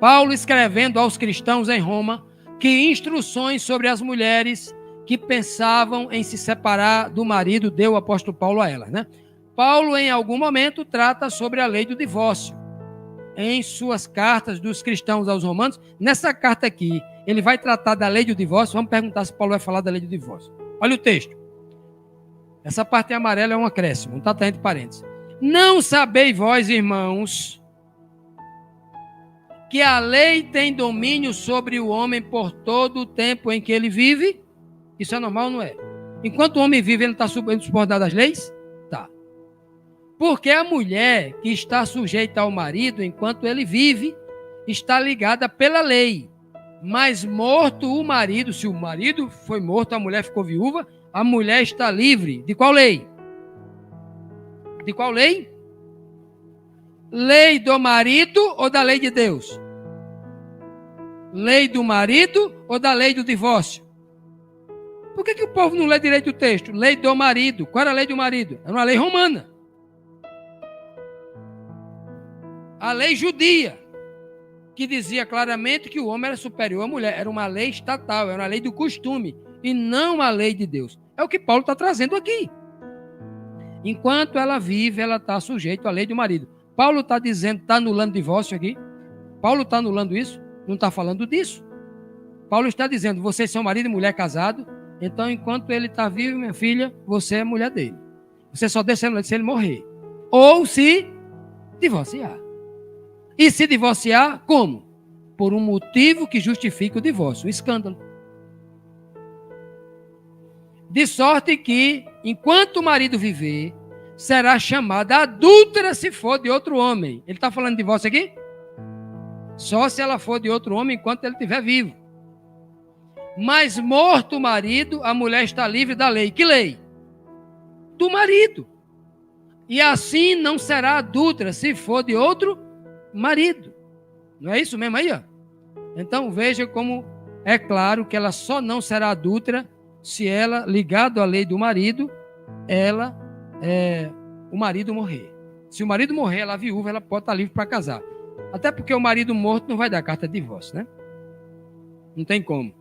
Paulo escrevendo aos cristãos em Roma que instruções sobre as mulheres que pensavam em se separar do marido deu o apóstolo Paulo a elas, né? Paulo em algum momento trata sobre a lei do divórcio. Em suas cartas dos cristãos aos romanos, nessa carta aqui, ele vai tratar da lei do divórcio. Vamos perguntar se Paulo vai falar da lei do divórcio. Olha o texto. Essa parte amarela é um acréscimo, não está entre parênteses. Não sabeis vós, irmãos, que a lei tem domínio sobre o homem por todo o tempo em que ele vive? Isso é normal ou não é? Enquanto o homem vive, ele está subordinado às leis? Tá. Porque a mulher que está sujeita ao marido enquanto ele vive, está ligada pela lei. Mas morto o marido, se o marido foi morto, a mulher ficou viúva, a mulher está livre. De qual lei? De qual lei? Lei do marido ou da lei de Deus? Lei do marido ou da lei do divórcio? Por que o povo não lê direito o texto? Lei do marido. Qual era a lei do marido? Era uma lei romana. A lei judia, que dizia claramente que o homem era superior à mulher. Era uma lei estatal, era uma lei do costume, e não a lei de Deus. É o que Paulo está trazendo aqui. Enquanto ela vive, ela está sujeita à lei do marido. Paulo está dizendo, está anulando divórcio aqui? Paulo está anulando isso? Não está falando disso. Paulo está dizendo, vocês são marido e mulher casado, então enquanto ele está vivo, minha filha, você é mulher dele. Você só deixa ele se ele morrer. Ou se divorciar. E se divorciar, como? Por um motivo que justifique o divórcio, o escândalo. De sorte que, enquanto o marido viver, será chamada adúltera se for de outro homem. Ele está falando de divórcio aqui? Só se ela for de outro homem enquanto ele estiver vivo. Mas morto o marido, a mulher está livre da lei. Que lei? Do marido. E assim não será adúltera se for de outro marido. Não é isso mesmo aí, ó? Então veja como é claro que ela só não será adúltera se ela, ligado à lei do marido, o marido morrer. Se o marido morrer, ela viúva, ela pode estar livre para casar. Até porque o marido morto não vai dar carta de divórcio, né? Não tem como.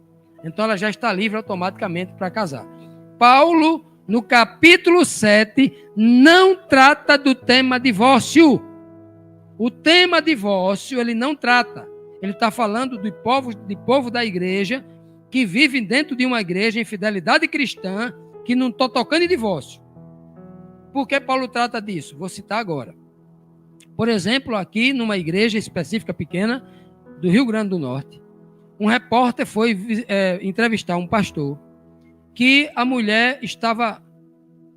Então ela já está livre automaticamente para casar. Paulo, no capítulo 7, não trata do tema divórcio. O tema divórcio ele não trata. Ele está falando do povo da igreja que vive dentro de uma igreja em fidelidade cristã que não está tocando em divórcio. Por que Paulo trata disso? Vou citar agora. Por exemplo, aqui numa igreja específica pequena do Rio Grande do Norte, um repórter foi entrevistar um pastor que a mulher estava...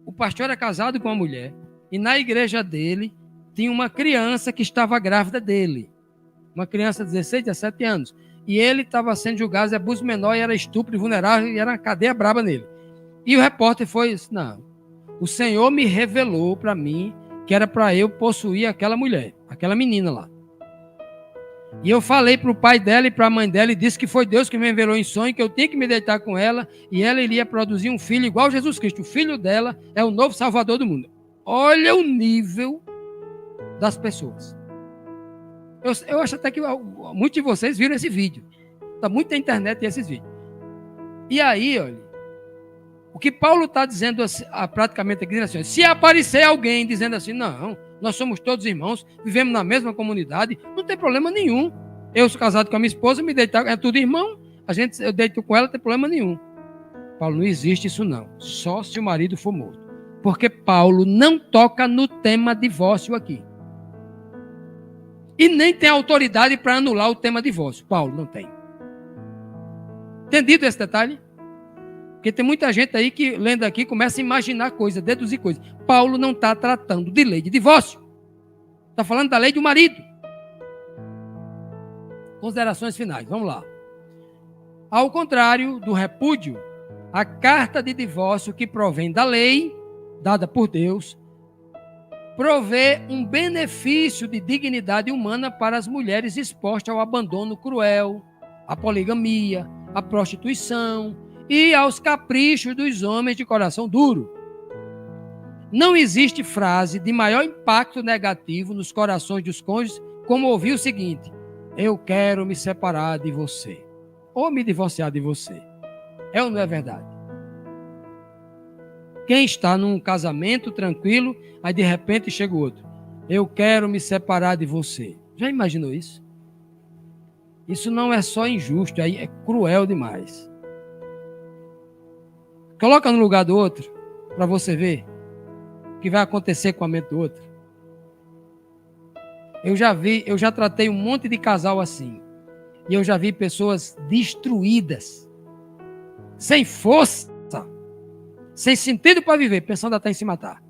O pastor era casado com uma mulher e na igreja dele tinha uma criança que estava grávida dele. Uma criança de 16, 17 anos. E ele estava sendo julgado de abuso menor e era estupro, vulnerável e era uma cadeia braba nele. E o repórter foi e disse, não, o Senhor me revelou para mim que era para eu possuir aquela mulher, aquela menina lá. E eu falei para o pai dela e para a mãe dela e disse que foi Deus que me revelou em sonho, que eu tinha que me deitar com ela e ela iria produzir um filho igual a Jesus Cristo. O filho dela é o novo salvador do mundo. Olha o nível das pessoas. Eu acho até que muitos de vocês viram esse vídeo. Está muito na internet esses vídeos. E aí, olha, o que Paulo está dizendo praticamente aqui, dizendo assim, se aparecer alguém dizendo assim, não, nós somos todos irmãos, vivemos na mesma comunidade, não tem problema nenhum. Eu sou casado com a minha esposa, me deitar, é tudo irmão, eu deito com ela, não tem problema nenhum. Paulo, não existe isso não, só se o marido for morto. Porque Paulo não toca no tema divórcio aqui. E nem tem autoridade para anular o tema divórcio. Paulo não tem. Entendido esse detalhe? Porque tem muita gente aí que, lendo aqui, começa a imaginar coisas, deduzir coisas. Paulo não está tratando de lei de divórcio. Está falando da lei do marido. Considerações finais, vamos lá. Ao contrário do repúdio, a carta de divórcio que provém da lei, dada por Deus, provê um benefício de dignidade humana para as mulheres expostas ao abandono cruel, à poligamia, à prostituição e aos caprichos dos homens de coração duro. Não existe frase de maior impacto negativo nos corações dos cônjuges como ouvir o seguinte: eu quero me separar de você, ou me divorciar de você. É ou não é verdade? Quem está num casamento tranquilo, aí de repente chega o outro. Eu quero me separar de você. Já imaginou isso? Isso não é só injusto, aí é cruel demais. Coloca no lugar do outro, para você ver o que vai acontecer com a mente do outro. Eu já tratei um monte de casal assim. E eu já vi pessoas destruídas, sem força, sem sentido para viver, pensando até em se matar.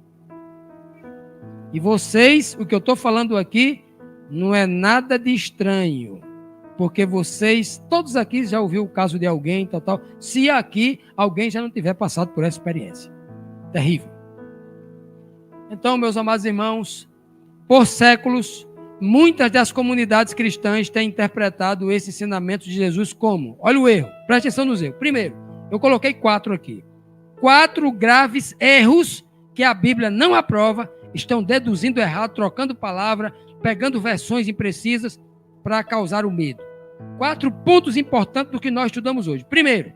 E vocês, o que eu estou falando aqui, não é nada de estranho. Porque vocês, todos aqui já ouviram o caso de alguém, tal. Se aqui alguém já não tiver passado por essa experiência. Terrível. Então, meus amados irmãos, por séculos, muitas das comunidades cristãs têm interpretado esse ensinamento de Jesus como? Olha o erro, presta atenção nos erros. Primeiro, eu coloquei 4 aqui. 4 graves erros que a Bíblia não aprova, estão deduzindo errado, trocando palavra, pegando versões imprecisas para causar o medo. 4 pontos importantes do que nós estudamos hoje. Primeiro,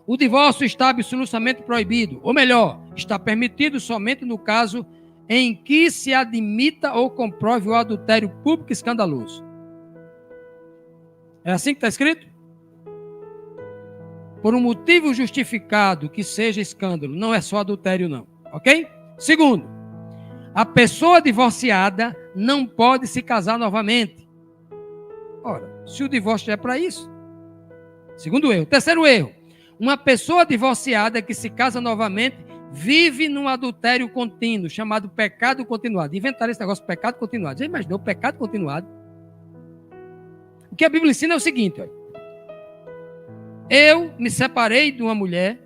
o divórcio está absolutamente proibido, ou melhor, está permitido somente no caso em que se admita ou comprove o adultério público escandaloso. É assim que está escrito? Por um motivo justificado que seja escândalo, não é só adultério não, ok? Segundo, a pessoa divorciada não pode se casar novamente. Ora, se o divórcio é para isso. Segundo erro. Terceiro erro, uma pessoa divorciada que se casa novamente vive num adultério contínuo, chamado pecado continuado. Inventaram esse negócio, pecado continuado. Já imaginou pecado continuado? O que a Bíblia ensina é o seguinte, olha. Eu me separei de uma mulher,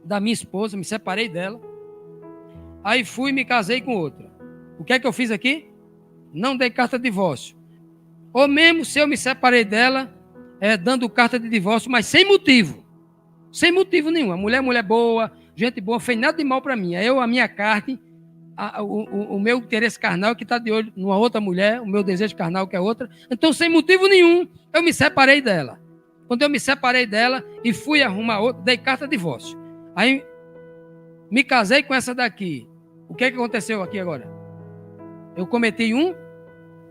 da minha esposa, me separei dela, aí fui e me casei com outra. O que é que eu fiz aqui? Não dei carta de divórcio. Ou mesmo se eu me separei dela, dando carta de divórcio, mas sem motivo. Sem motivo nenhum. A mulher boa, gente boa, fez nada de mal para mim. A minha carne, o meu interesse carnal que está de olho numa outra mulher, o meu desejo carnal que é outra. Então, sem motivo nenhum, eu me separei dela. Quando eu me separei dela e fui arrumar outra, dei carta de divórcio. Aí, me casei com essa daqui. O que é que aconteceu aqui agora? Eu cometi um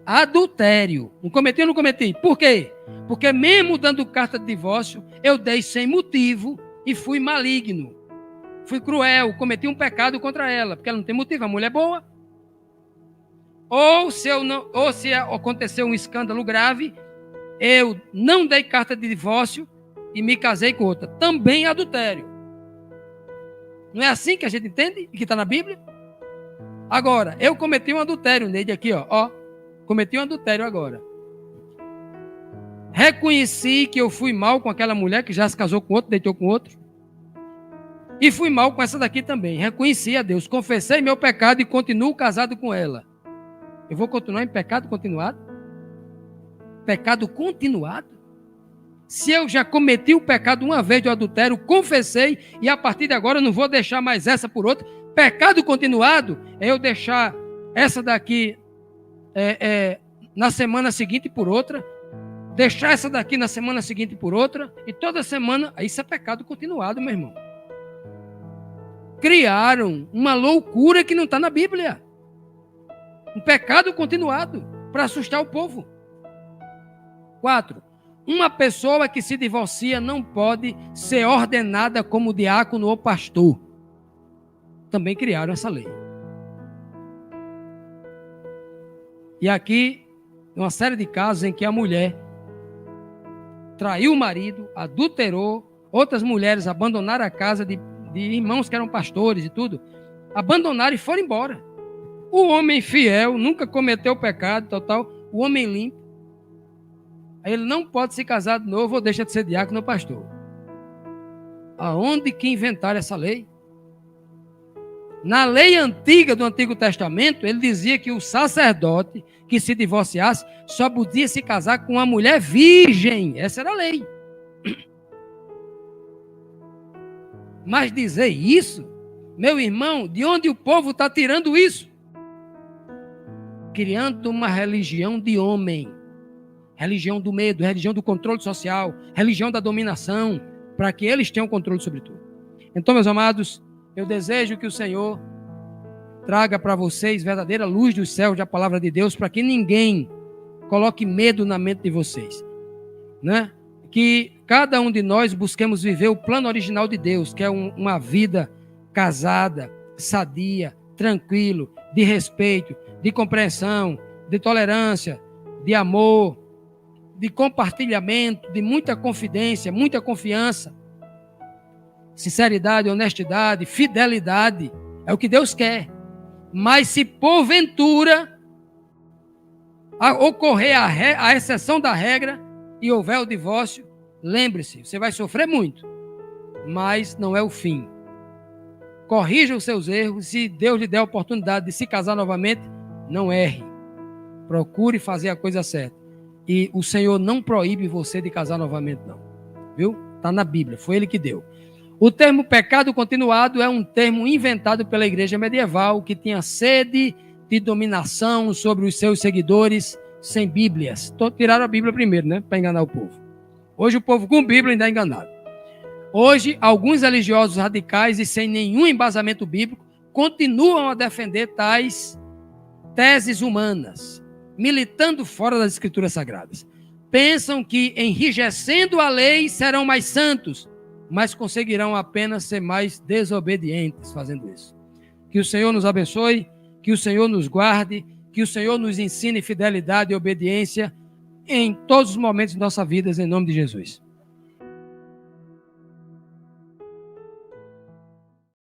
adultério. Não cometi ou não cometi? Por quê? Porque mesmo dando carta de divórcio, eu dei sem motivo e fui maligno. Fui cruel, cometi um pecado contra ela, porque ela não tem motivo, a mulher é boa. Ou se aconteceu um escândalo grave, eu não dei carta de divórcio e me casei com outra. Também adultério. Não é assim que a gente entende? Que está na Bíblia? Agora, eu cometi um adultério, Neide, aqui, ó. Cometi um adultério agora. Reconheci que eu fui mal com aquela mulher que já se casou com outro, deitou com outro. E fui mal com essa daqui também. Reconheci a Deus, confessei meu pecado e continuo casado com ela. Eu vou continuar em pecado continuado? Pecado continuado? Se eu já cometi o pecado uma vez do adultério, confessei, e a partir de agora eu não vou deixar mais essa por outra. Pecado continuado é eu deixar essa daqui na semana seguinte por outra, deixar essa daqui na semana seguinte por outra, e toda semana, isso é pecado continuado, meu irmão. Criaram uma loucura que não está na Bíblia. Um pecado continuado para assustar o povo. 4. Uma pessoa que se divorcia não pode ser ordenada como diácono ou pastor. Também criaram essa lei. E aqui, uma série de casos em que a mulher traiu o marido, adulterou, outras mulheres abandonaram a casa de irmãos que eram pastores e tudo, abandonaram e foram embora. O homem fiel, nunca cometeu pecado, tal, o homem limpo, ele não pode se casar de novo ou deixa de ser diácono ou pastor. Aonde que inventaram essa lei? Na lei antiga do Antigo Testamento, ele dizia que o sacerdote que se divorciasse só podia se casar com uma mulher virgem. Essa era a lei. Mas dizer isso, meu irmão, de onde o povo está tirando isso? Criando uma religião de homem. Religião do medo, religião do controle social, religião da dominação, para que eles tenham controle sobre tudo. Então, meus amados, eu desejo que o Senhor traga para vocês verdadeira luz dos céus da palavra de Deus, para que ninguém coloque medo na mente de vocês, né? Que cada um de nós busquemos viver o plano original de Deus, que é uma vida casada, sadia, tranquilo, de respeito, de compreensão, de tolerância, de amor, de compartilhamento, de muita confidência, muita confiança, sinceridade, honestidade, fidelidade. É o que Deus quer. Mas se porventura ocorrer a exceção da regra e houver o divórcio, lembre-se, você vai sofrer muito, mas não é o fim. Corrija os seus erros. Se Deus lhe der a oportunidade de se casar novamente, não erre. Procure fazer a coisa certa. E o Senhor não proíbe você de casar novamente, não. Viu? Está na Bíblia, foi Ele que deu. O termo pecado continuado é um termo inventado pela igreja medieval que tinha sede de dominação sobre os seus seguidores sem Bíblias. Tiraram a Bíblia primeiro, né? Para enganar o povo. Hoje o povo com Bíblia ainda é enganado. Hoje, alguns religiosos radicais e sem nenhum embasamento bíblico continuam a defender tais teses humanas, militando fora das escrituras sagradas. Pensam que, enrijecendo a lei, serão mais santos, mas conseguirão apenas ser mais desobedientes fazendo isso. Que o Senhor nos abençoe, que o Senhor nos guarde, que o Senhor nos ensine fidelidade e obediência em todos os momentos de nossa vida, em nome de Jesus.